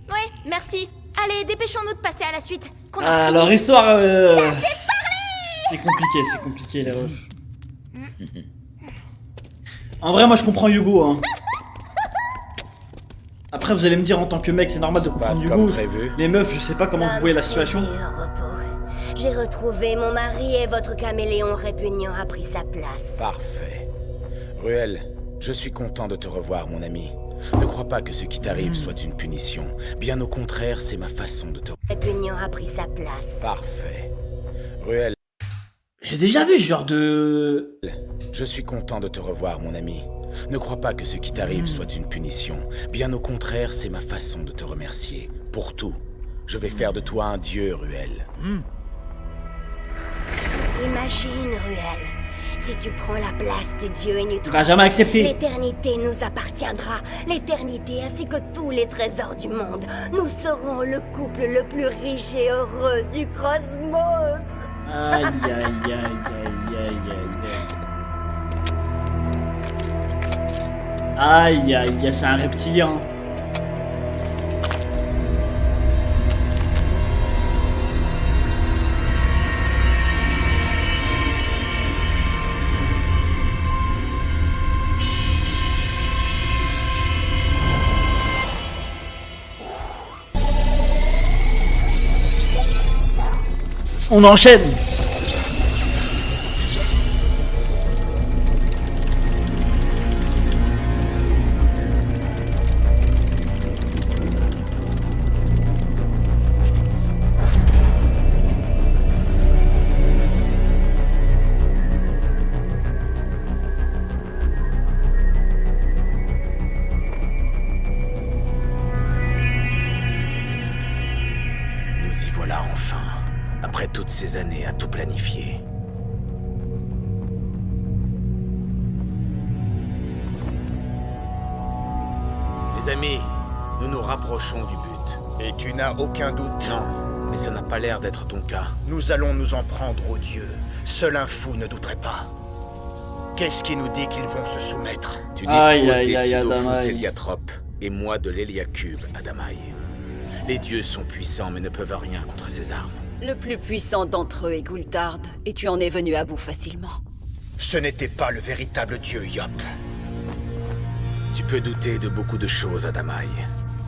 Ouais, merci. Allez, dépêchons-nous de passer à la suite. Qu'on a fini. Alors, histoire... c'est compliqué, les refs. En vrai, moi, je comprends Hugo, hein. Après, vous allez me dire, en tant que mec, c'est normal de comprendre passe Hugo. comme prévu. Les meufs, je sais pas comment vous voyez la situation. En repos. J'ai retrouvé mon mari et votre caméléon répugnant a pris sa place. Parfait. Ruel, je suis content de te revoir, mon ami. Ne crois pas que ce qui t'arrive soit une punition. Bien au contraire, c'est ma façon de te... Répugnant a pris sa place. Parfait. Ruel, J'ai déjà vu ce genre de... je suis content de te revoir, mon ami. Ne crois pas que ce qui t'arrive soit une punition. Bien au contraire, c'est ma façon de te remercier. Pour tout. Je vais faire de toi un dieu, Ruel. Imagine, Ruel, si tu prends la place du dieu et Tu vas jamais accepter. l'éternité nous appartiendra. L'éternité ainsi que tous les trésors du monde. Nous serons le couple le plus riche et heureux du cosmos. Aïe, aïe, aïe, aïe, aïe, aïe. Aïe, aïe, aïe, c'est un reptilien. On enchaîne. Nous y voilà enfin. Après toutes ces années à tout planifier. Les amis, nous nous rapprochons du but. Et tu n'as aucun doute? Non, mais ça n'a pas l'air d'être ton cas. Nous allons nous en prendre aux dieux. Seul un fou ne douterait pas. Qu'est-ce qui nous dit qu'ils vont se soumettre? Tu disposes Aïe, aïe, des aïe, Sidophos Adamaï. Héliatrope et moi de l'Héliacube, Adamaï. Les dieux sont puissants mais ne peuvent rien contre ces armes. Le plus puissant d'entre eux est Gulthard, et tu en es venu à bout facilement. Ce n'était pas le véritable dieu Yop. Tu peux douter de beaucoup de choses, Adamaï,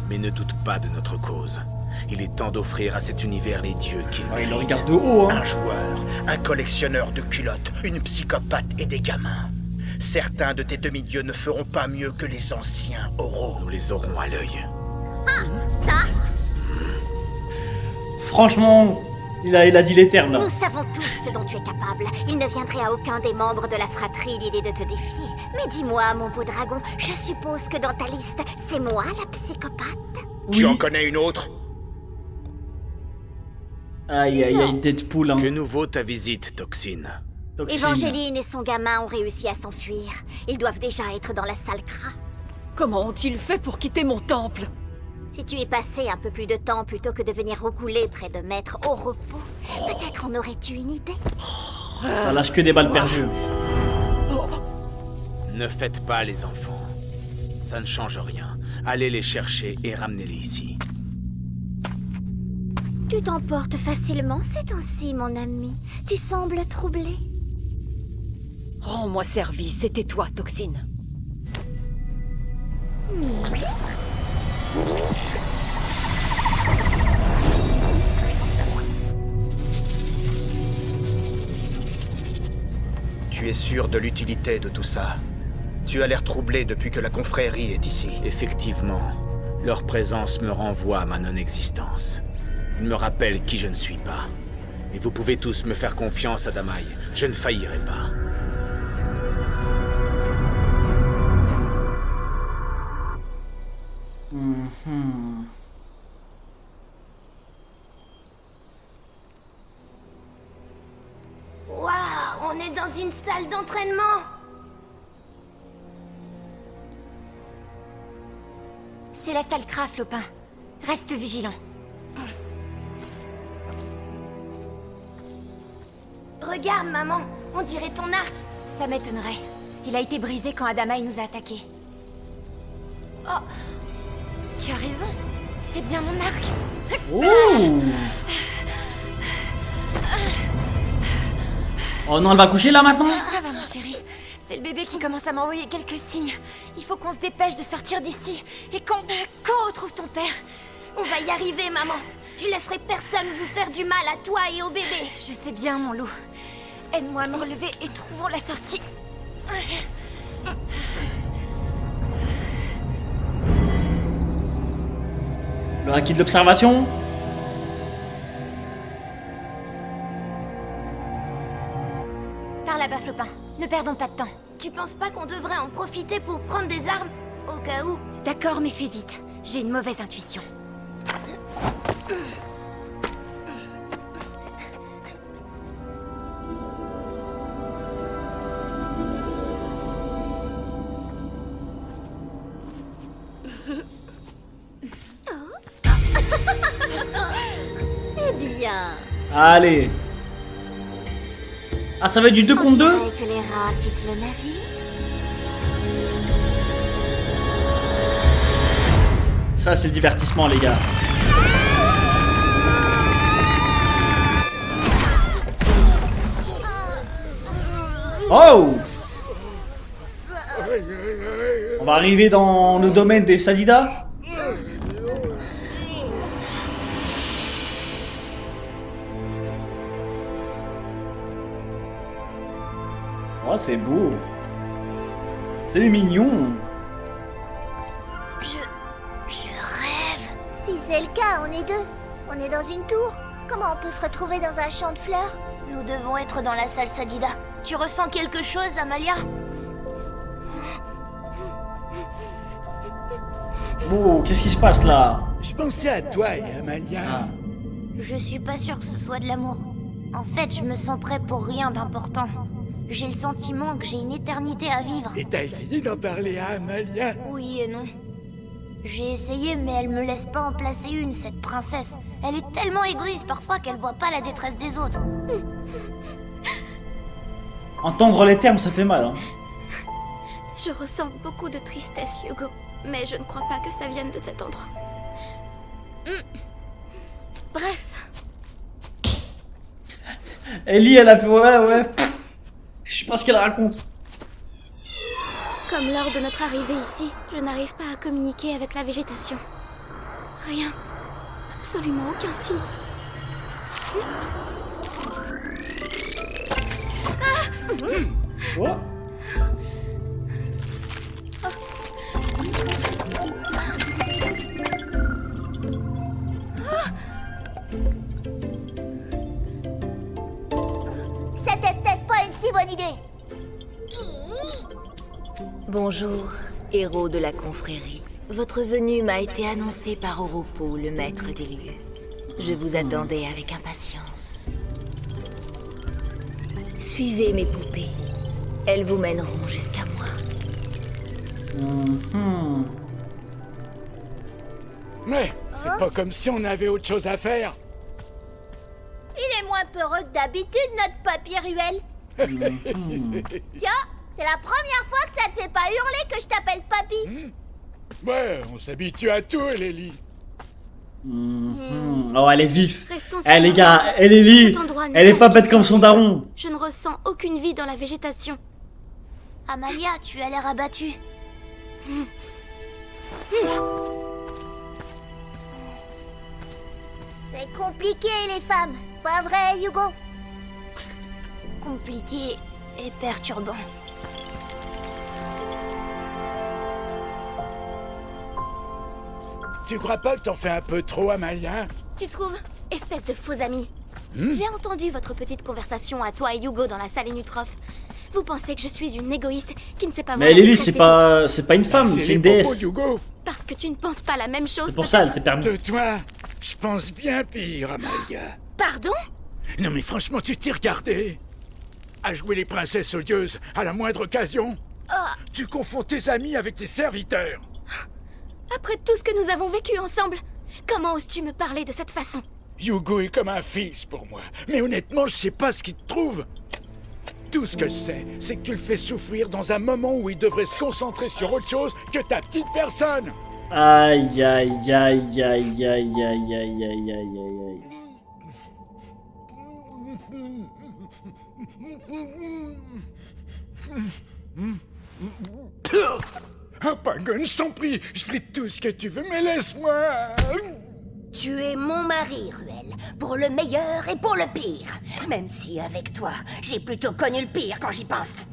mais ne doute pas de notre cause. Il est temps d'offrir à cet univers les dieux qu'il Il le mérite. regarde de haut, hein. Un joueur, un collectionneur de culottes, une psychopathe et des gamins. Certains de tes demi-dieux ne feront pas mieux que les anciens oraux. Nous les aurons à l'œil. Ça, Franchement, il a dit les termes là. nous savons tous ce dont tu es capable. Il ne viendrait à aucun des membres de la fratrie l'idée de te défier. Mais dis-moi, mon beau dragon, je suppose que dans ta liste, c'est moi la psychopathe? Tu Oui. en connais une autre? Aïe, aïe, aïe, Deadpool, hein. Que nous vaut ta visite, Toxine? Toxine. Évangéline et son gamin ont réussi à s'enfuir. Ils doivent déjà être dans la salle Kra. Comment ont-ils fait pour quitter mon temple? Si tu y passais un peu plus de temps plutôt que de venir roucouler près de Maître au repos, peut-être en aurais-tu une idée? Ça lâche que des balles perdues. Ne faites pas les enfants. Ça ne change rien. Allez les chercher et ramenez-les ici. Tu t'emportes facilement ces temps-ci, mon ami. Tu sembles troublé. Rends-moi service, c'était toi, Toxine. Tu es sûr de l'utilité de tout ça? Tu as l'air troublé depuis que la confrérie est ici. Effectivement, leur présence me renvoie à ma non-existence. Ils me rappellent qui je ne suis pas. Et vous pouvez tous me faire confiance, Adamaï. Je ne faillirai pas. Waouh, on est dans une salle d'entraînement. C'est la salle Kra, Flopin. Reste vigilant. Regarde, maman. On dirait ton arc. Ça m'étonnerait. Il a été brisé quand Adamaï nous a attaqués. Oh, tu as raison. C'est bien mon arc. Oh. Oh non, elle va coucher là maintenant? Ça va, mon chéri. C'est le bébé qui commence à m'envoyer quelques signes. Il faut qu'on se dépêche de sortir d'ici. Et qu'on retrouve ton père. On va y arriver, maman. Je laisserai personne vous faire du mal à toi et au bébé. Je sais bien, mon loup. Aide-moi à me relever et trouvons la sortie. Le acquis de l'observation. Par là-bas, Flopin. Ne perdons pas de temps. Tu penses pas qu'on devrait en profiter pour prendre des armes? Au cas où. D'accord, mais fais vite. J'ai une mauvaise intuition. Eh bien... Allez. Ah, ça va être du 2 contre 2? On dirait que les rats quittent le navire. Ça, c'est le divertissement, les gars. Oh! On va arriver dans le domaine des Sadidas. Oh, c'est beau. C'est mignon. Je rêve. Si c'est le cas, on est deux. On est dans une tour. Comment on peut se retrouver dans un champ de fleurs? Nous devons être dans la salle Sadida. Tu ressens quelque chose, Amalia? Oh, qu'est-ce qui se passe là? Je pensais à toi et Amalia. Je suis pas sûre que ce soit de l'amour. En fait, je me sens prêt pour rien d'important. J'ai le sentiment que j'ai une éternité à vivre. Et t'as essayé d'en parler à Amalia? Oui et non. J'ai essayé, mais elle me laisse pas en placer une, cette princesse. Elle est tellement égoïste parfois qu'elle voit pas la détresse des autres. Entendre les termes, ça fait mal. Hein. Je ressens beaucoup de tristesse, Hugo. Mais je ne crois pas que ça vienne de cet endroit. Bref. Ellie, elle a fait ouais. Je sais pas ce qu'elle raconte. Comme lors de notre arrivée ici, je n'arrive pas à communiquer avec la végétation. Rien. Absolument aucun signe. Quoi? C'était peut-être pas une si bonne idée. Bonjour, héros de la confrérie. Votre venue m'a été annoncée par Oropo, le maître des lieux. Je vous attendais avec impatience. Suivez mes poupées. Elles vous mèneront jusqu'à moi. Mais c'est pas comme si on avait autre chose à faire. Il est moins peureux que d'habitude, notre papy Ruel. Tiens, c'est la première fois que ça te fait pas hurler que je t'appelle papy. Ouais, on s'habitue à tout, Lily. Oh, elle est vif. Restons Eh, les sur gars, notre elle est Ellie. Cet endroit Elle est n'est pas pas bête comme son daron. Je ne ressens aucune vie dans la végétation. Amalia, tu as l'air abattue. C'est compliqué, les femmes. Pas vrai, Hugo? Compliqué et perturbant. Tu crois pas que t'en fais un peu trop, Amalia? Tu trouves? Espèce de faux ami. J'ai entendu votre petite conversation à toi et Hugo dans la salle Inutrof. Vous pensez que je suis une égoïste qui ne sait pas voir Mais la Lily, détresse des autres. c'est pas une femme, c'est une les propos déesse. d'Hugo. Parce que tu ne penses pas la même chose. C'est pour ça, elle s'est permis. De toi, je pense bien pire, Amalia. Pardon? Non mais franchement, tu t'es regardé à jouer les princesses odieuses à la moindre occasion. Tu confonds tes amis avec tes serviteurs. Après tout ce que nous avons vécu ensemble, comment oses-tu me parler de cette façon? Hugo est comme un fils pour moi. Mais honnêtement, je sais pas ce qu'il te trouve. Tout ce que je sais, c'est que tu le fais souffrir dans un moment où il devrait se concentrer sur autre chose que ta petite personne. Aïe, aïe, aïe, aïe, aïe, aïe, aïe, aïe, aïe, aïe. Harpagon, je t'en prie, je ferai tout ce que tu veux, mais laisse-moi. Tu es mon mari, Ruel, pour le meilleur et pour le pire. Même si avec toi, j'ai plutôt connu le pire quand j'y pense.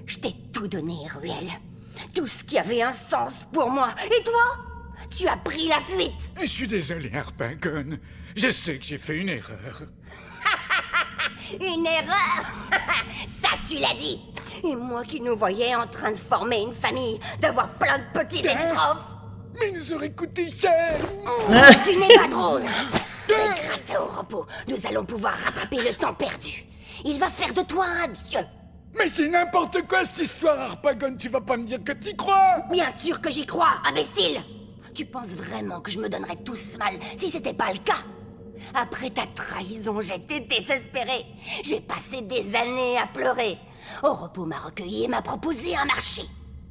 Je t'ai tout donné, Ruel. Tout ce qui avait un sens pour moi. Et toi? Tu as pris la fuite. Je suis désolé, Harpagon. Je sais que j'ai fait une erreur. Une erreur? Ça, tu l'as dit. Et moi qui nous voyais en train de former une famille, d'avoir plein de petits étrophes. Mais nous aurait coûté cher. Tu n'es pas drôle. Mais grâce à Oropo, nous allons pouvoir rattraper le temps perdu. Il va faire de toi un dieu. Mais c'est n'importe quoi cette histoire, Harpagon. Tu vas pas me dire que t'y crois. Bien sûr que j'y crois, imbécile. Tu penses vraiment que je me donnerais tout ce mal si c'était pas le cas? Après ta trahison, j'étais désespérée. J'ai passé des années à pleurer. Oropo m'a recueilli et m'a proposé un marché.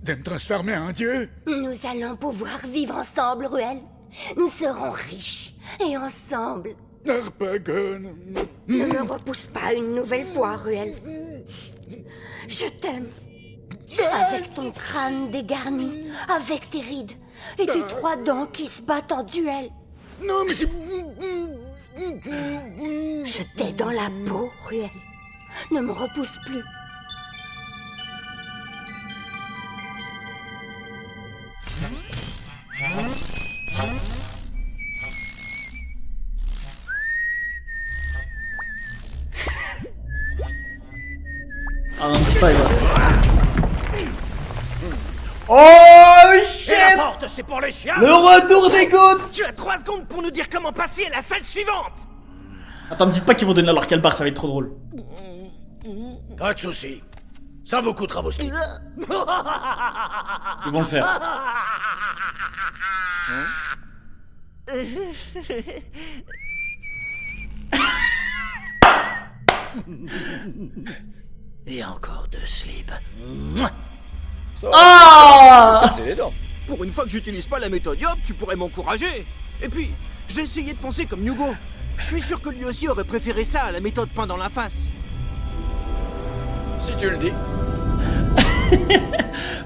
De me transformer en dieu? Nous allons pouvoir vivre ensemble, Ruel. Nous serons riches. Et ensemble. Harpagon. Ne me repousse pas une nouvelle fois, Ruel. Je t'aime. Avec ton crâne dégarni, avec tes rides et tes 3 dents qui se battent en duel. Non, mais c'est... Je t'ai dans la peau, Ruel. Ne me repousse plus. Ah non, c'est pas grave. Oh shit! Et la porte, c'est pour les chiens! Le retour des gouttes! Tu as 3 secondes pour nous dire comment passer à la salle suivante! Attends, me dites pas qu'ils vont donner leur calbar, ça va être trop drôle. Pas de soucis. Ça vous coûtera vos slips. Ils vont le faire. Et encore 2 slips. Ah! C'est les dents. Pour une fois que j'utilise pas la méthode Yop, tu pourrais m'encourager. Et puis, j'ai essayé de penser comme Hugo. Je suis sûr que lui aussi aurait préféré ça à la méthode pain dans la face. Si tu le dis.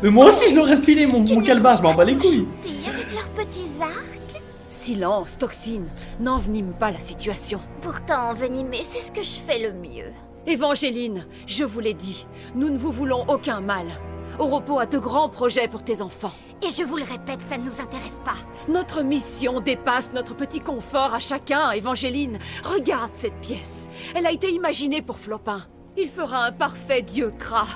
Mais moi aussi je l'aurais filé mon calbar, je m'en bats les couilles. Avec leurs petits arcs. Silence, Toxine. N'envenime pas la situation. Pourtant, envenimer, c'est ce que je fais le mieux. Évangéline, je vous l'ai dit, nous ne vous voulons aucun mal. Oropo a de grands projets pour tes enfants. Et je vous le répète, ça ne nous intéresse pas. Notre mission dépasse notre petit confort à chacun, Évangéline. Regarde cette pièce. Elle a été imaginée pour Flopin. Il fera un parfait dieu Kra.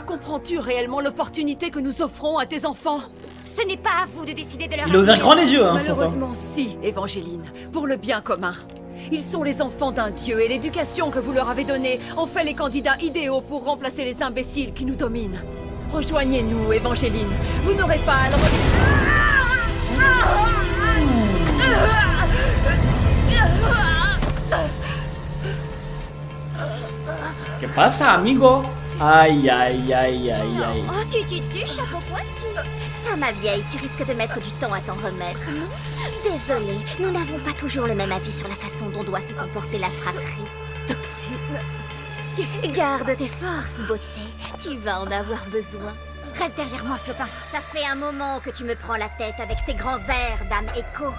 Comprends-tu réellement l'opportunité que nous offrons à tes enfants? Ce n'est pas à vous de décider de leur Il a ouvert grand les yeux, hein, Malheureusement, si, Évangéline. Pour le bien commun. Ils sont les enfants d'un dieu et l'éducation que vous leur avez donnée en fait les candidats idéaux pour remplacer les imbéciles qui nous dominent. Rejoignez-nous, Évangéline. Vous n'aurez pas à le... Que pasa, amigo? Aïe, aïe, aïe, aïe, aïe. Oh, tu, chapeau pointu. Ça, ma vieille, tu risques de mettre du temps à t'en remettre, non? Désolée, nous n'avons pas toujours le même avis sur la façon dont doit se comporter la fratrie. Toxine. Garde tes forces, beauté. Tu vas en avoir besoin. Reste derrière moi, Flopin. Ça fait un moment que tu me prends la tête avec tes grands airs, dame Echo.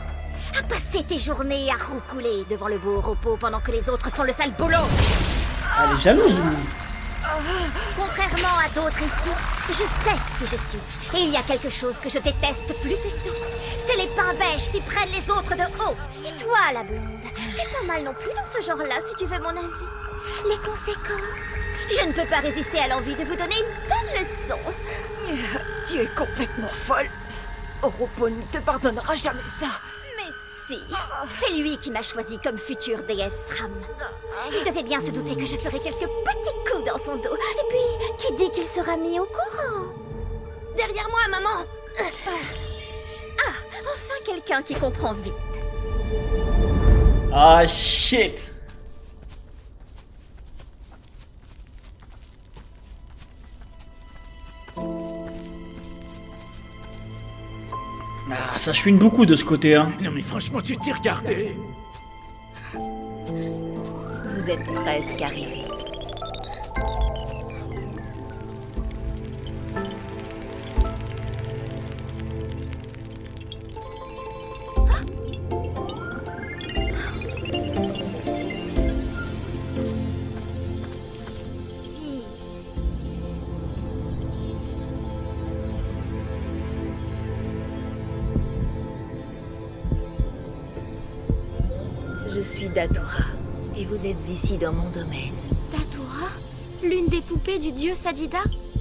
À passer tes journées à roucouler devant le beau repos pendant que les autres font le sale boulot. Elle est jalouse. Contrairement à d'autres ici, je sais qui je suis. Et il y a quelque chose que je déteste plus que tout. C'est les pains beiges qui prennent les autres de haut. Et toi, la blonde, t'es pas mal non plus dans ce genre-là, si tu veux mon avis. Les conséquences. Je ne peux pas résister à l'envie de vous donner une belle leçon. Tu es complètement folle. Oropo ne te pardonnera jamais ça. Mais si, c'est lui qui m'a choisi comme future déesse Ram. Il devait bien se douter que je ferais quelques petits coups dans son dos. Et puis, qui dit qu'il sera mis au courant? Derrière moi, maman. Ah, enfin quelqu'un qui comprend vite. Ah, shit. Ah, ça chouine beaucoup de ce côté, hein. Non mais franchement, tu t'es regardé. Vous êtes presque arrivés. Je suis Datura, et vous êtes ici dans mon domaine. Datura? L'une des poupées du dieu Sadida?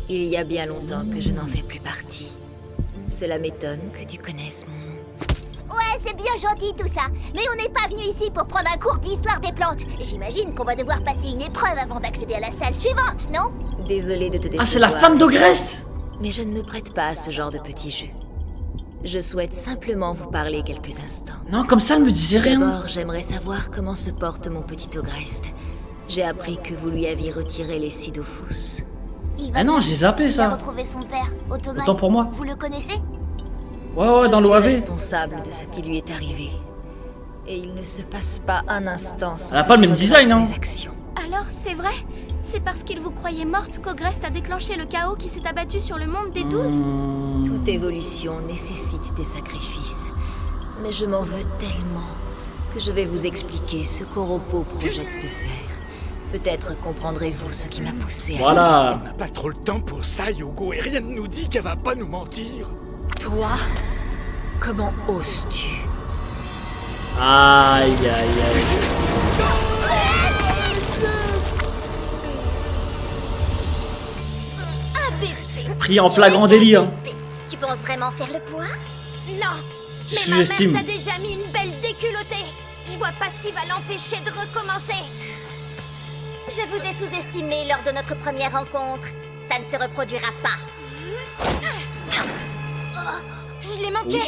Il y a bien longtemps que je n'en fais plus partie. Cela m'étonne que tu connaisses mon nom. Ouais, c'est bien gentil tout ça, mais on n'est pas venu ici pour prendre un cours d'histoire des plantes. J'imagine qu'on va devoir passer une épreuve avant d'accéder à la salle suivante, non? Désolée de te décevoir. Ah, c'est la femme d'Ogrest. Mais je ne me prête pas à ce genre de petits jeux. Je souhaite simplement vous parler quelques instants. Non, comme ça, elle me disait rien. D'abord, j'aimerais savoir comment se porte mon petit Ogrest. J'ai appris que vous lui aviez retiré les Sidophus. Ah non, j'ai zappé Il a ça. retrouvé son père, Ottomai. Autant pour moi. Vous le connaissez? Ouais, dans Je suis l'OAV. responsable de ce qui lui est arrivé. Et il ne se passe pas un instant sans Elle a que pas le je même regrette design, hein. mes actions. Alors, c'est vrai? C'est parce qu'il vous croyait morte qu'Ogrest a déclenché le chaos qui s'est abattu sur le monde des 12? Toute évolution nécessite des sacrifices. Mais je m'en veux tellement que je vais vous expliquer ce qu'Oropo projette de faire. Peut-être comprendrez-vous ce qui m'a poussé à... Voilà. On n'a pas trop le temps pour ça, Yugo, et rien ne nous dit qu'elle va pas nous mentir. Toi, comment oses-tu? Aïe, aïe, aïe. Un bébé. Pris en flagrant délit, hein. Tu penses vraiment faire le poids? Non. Je Mais ma mère sous-estime. t'a déjà mis une belle déculottée. Je vois pas ce qui va l'empêcher de recommencer. Je vous ai sous-estimé lors de notre première rencontre. Ça ne se reproduira pas. Oh, je l'ai manqué.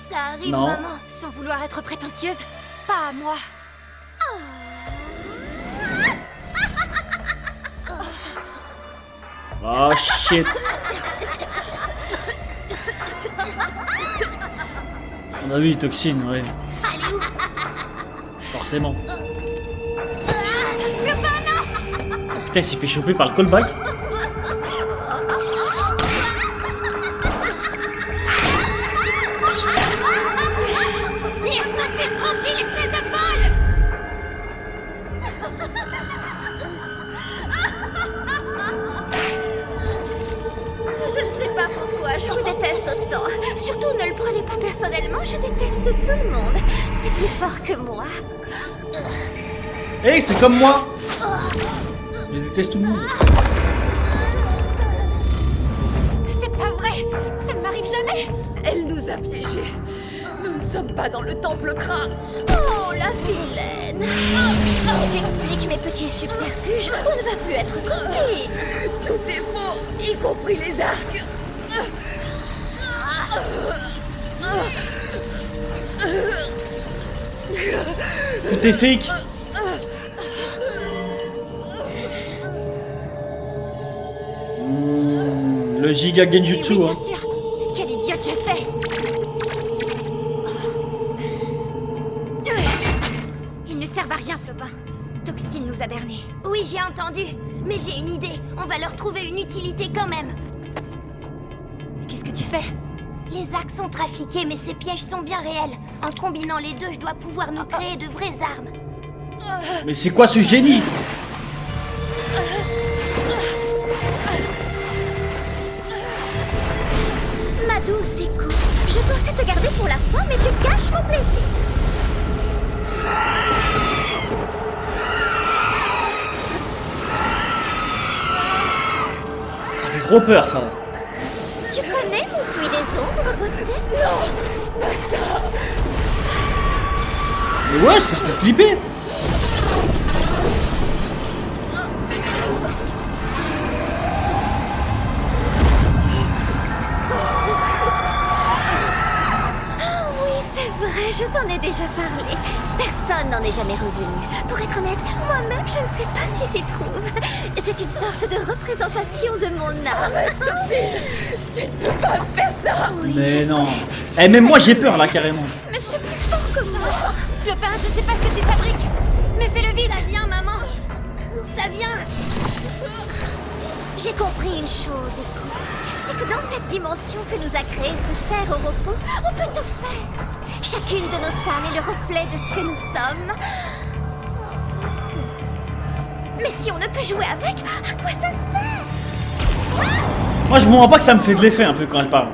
Ça arrive, Non. maman. Sans vouloir être prétentieuse, pas à moi. Oh shit. On a vu les toxines, ouais. Forcément. Putain, il s'est fait choper par le callback. Laisse-moi te faire tranquille, espèce de folle! Je ne sais pas pourquoi je vous déteste autant. Surtout ne le prenez pas personnellement, je déteste tout le monde. C'est plus fort que moi. Eh, c'est comme moi. Je déteste tout le monde. C'est pas vrai! Ça ne m'arrive jamais! Elle nous a piégés. Nous ne sommes pas dans le temple craint. Oh, la vilaine. Oh, explique mes petits subterfuges. On ne va plus être compris. Tout est faux, y compris les arcs. Tout est fake. Le giga genjutsu, Oui, bien hein. sûr! Quelle idiote j'ai fait! Ils ne servent à rien, Flopin. Toxine nous a bernés. Oui, j'ai entendu. Mais j'ai une idée. On va leur trouver une utilité quand même. Qu'est-ce que tu fais? Les arcs sont trafiqués, mais ces pièges sont bien réels. En combinant les deux, je dois pouvoir nous créer de vraies armes. Mais c'est quoi ce génie? Ma douce écoute, je pensais te garder pour la fin, mais tu gâches mon plaisir. Ça fait trop peur, ça. Tu connais mon puits des ombres, beauté? Mais ouais, ça fait flipper. Ah oui, c'est vrai, je t'en ai déjà parlé. Personne n'en est jamais revenu. Pour être honnête, moi-même, je ne sais pas ce qui s'y trouve. C'est une sorte de représentation de mon âme. Tu ne peux pas faire ça. Oui, Mais je non. sais. Eh, même moi j'ai peur là carrément. Mais c'est plus fort que moi. Flopin, je sais pas ce que tu fabriques, mais fais-le vite! Ça vient, maman. Ça vient. J'ai compris une chose, écoute. C'est que dans cette dimension que nous a créée ce cher Oropo, on peut tout faire. Chacune de nos âmes est le reflet de ce que nous sommes. Mais si on ne peut jouer avec, à quoi ça sert? Moi je me rends pas que ça me fait de l'effet un peu quand elle parle.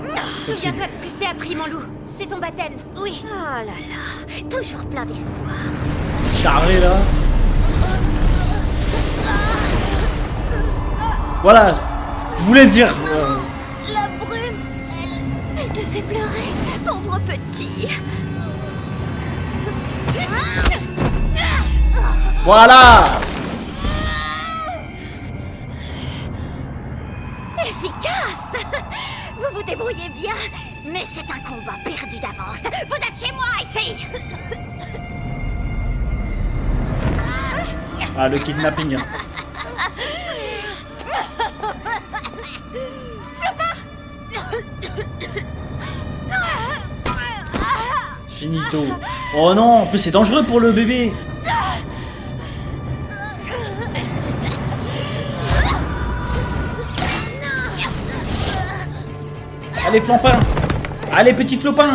Souviens-toi de ce que je t'ai appris, mon loup. C'est ton baptême. Oui. Oh là là, toujours plein d'espoir. Carré là. Voilà, je voulais le dire. La brume, elle te fait pleurer, pauvre petit. Voilà. Efficace. Vous vous débrouillez bien, Mais c'est un combat perdu d'avance. Vous êtes chez moi, ici. Ah, le kidnapping. Finito. Oh non, en plus c'est dangereux pour le bébé. Allez, Flopin. Allez, petit Flopin.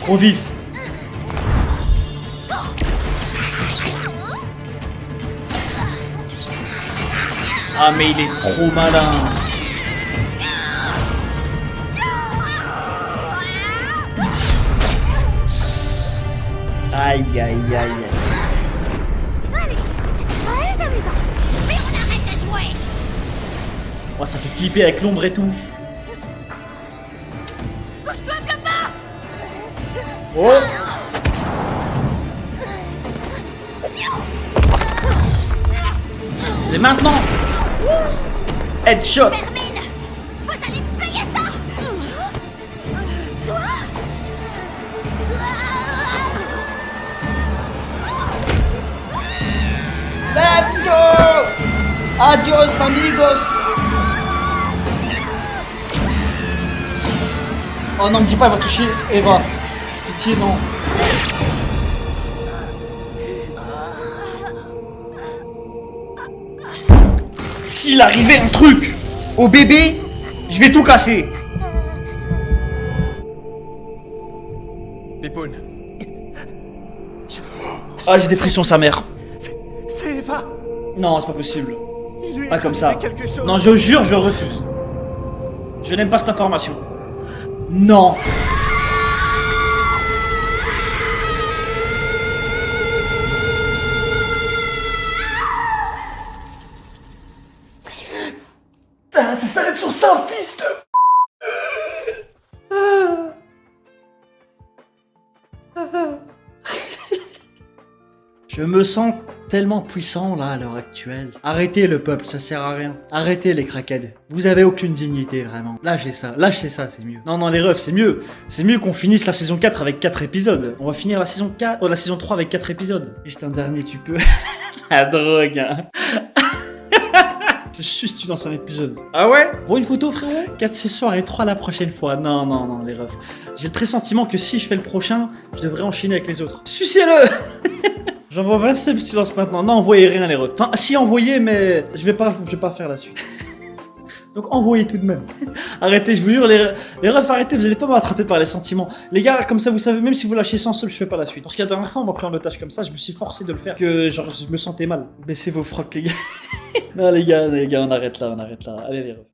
Trop vif. Ah, mais il est trop malin. Aïe, aïe, aïe, aïe. Allez, c'était très amusant. Mais on arrête de jouer. Oh, ça fait flipper avec l'ombre et tout. Couche-toi, Flopin. Oh. C'est maintenant. Headshot. Vermine, vous allez payer ça. Toi. Let's go. Adios, amigos. Oh non, me dis pas, elle va toucher Eva. Pitié, non. S'il arrivait un truc au bébé, je vais tout casser. Pipoun. Ah, j'ai des frissons, sa mère. C'est Eva. Non, c'est pas possible. Il lui est Pas comme ça. arrivé quelque chose. Non, je jure, je refuse. Je n'aime pas cette information. Non. Ah, ça s'arrête sur ça, fils de... Je me sens tellement puissant là à l'heure actuelle. Arrêtez le peuple, ça sert à rien. Arrêtez les craquettes. Vous avez aucune dignité vraiment. Lâchez ça, c'est mieux. Non, non, les refs, c'est mieux. C'est mieux qu'on finisse la saison 4 avec 4 épisodes. On va finir la saison 4, la saison 3 avec 4 épisodes. Juste un dernier, tu peux. La drogue, hein. Juste tu lances un épisode. Ah ouais? Vois une photo, frérot? 4 ce soir et 3 la prochaine fois. Non, non, non, les refs. J'ai le pressentiment que si je fais le prochain, je devrais enchaîner avec les autres. Sucez-le. J'envoie 20 subs si tu lances maintenant. Non, envoyez rien, les refs. Enfin, si, envoyez, mais je vais pas faire la suite. Donc envoyez tout de même. Arrêtez, je vous jure, les refs, arrêtez, vous allez pas m'attraper par les sentiments. Les gars, comme ça, vous savez, même si vous lâchez 100 subs, je fais pas la suite. Parce que la dernière fois, on m'a pris en otage comme ça, je me suis forcé de le faire. Que genre, je me sentais mal. Baissez vos frocs, les gars. Non, les gars, on arrête là. Allez, les refs.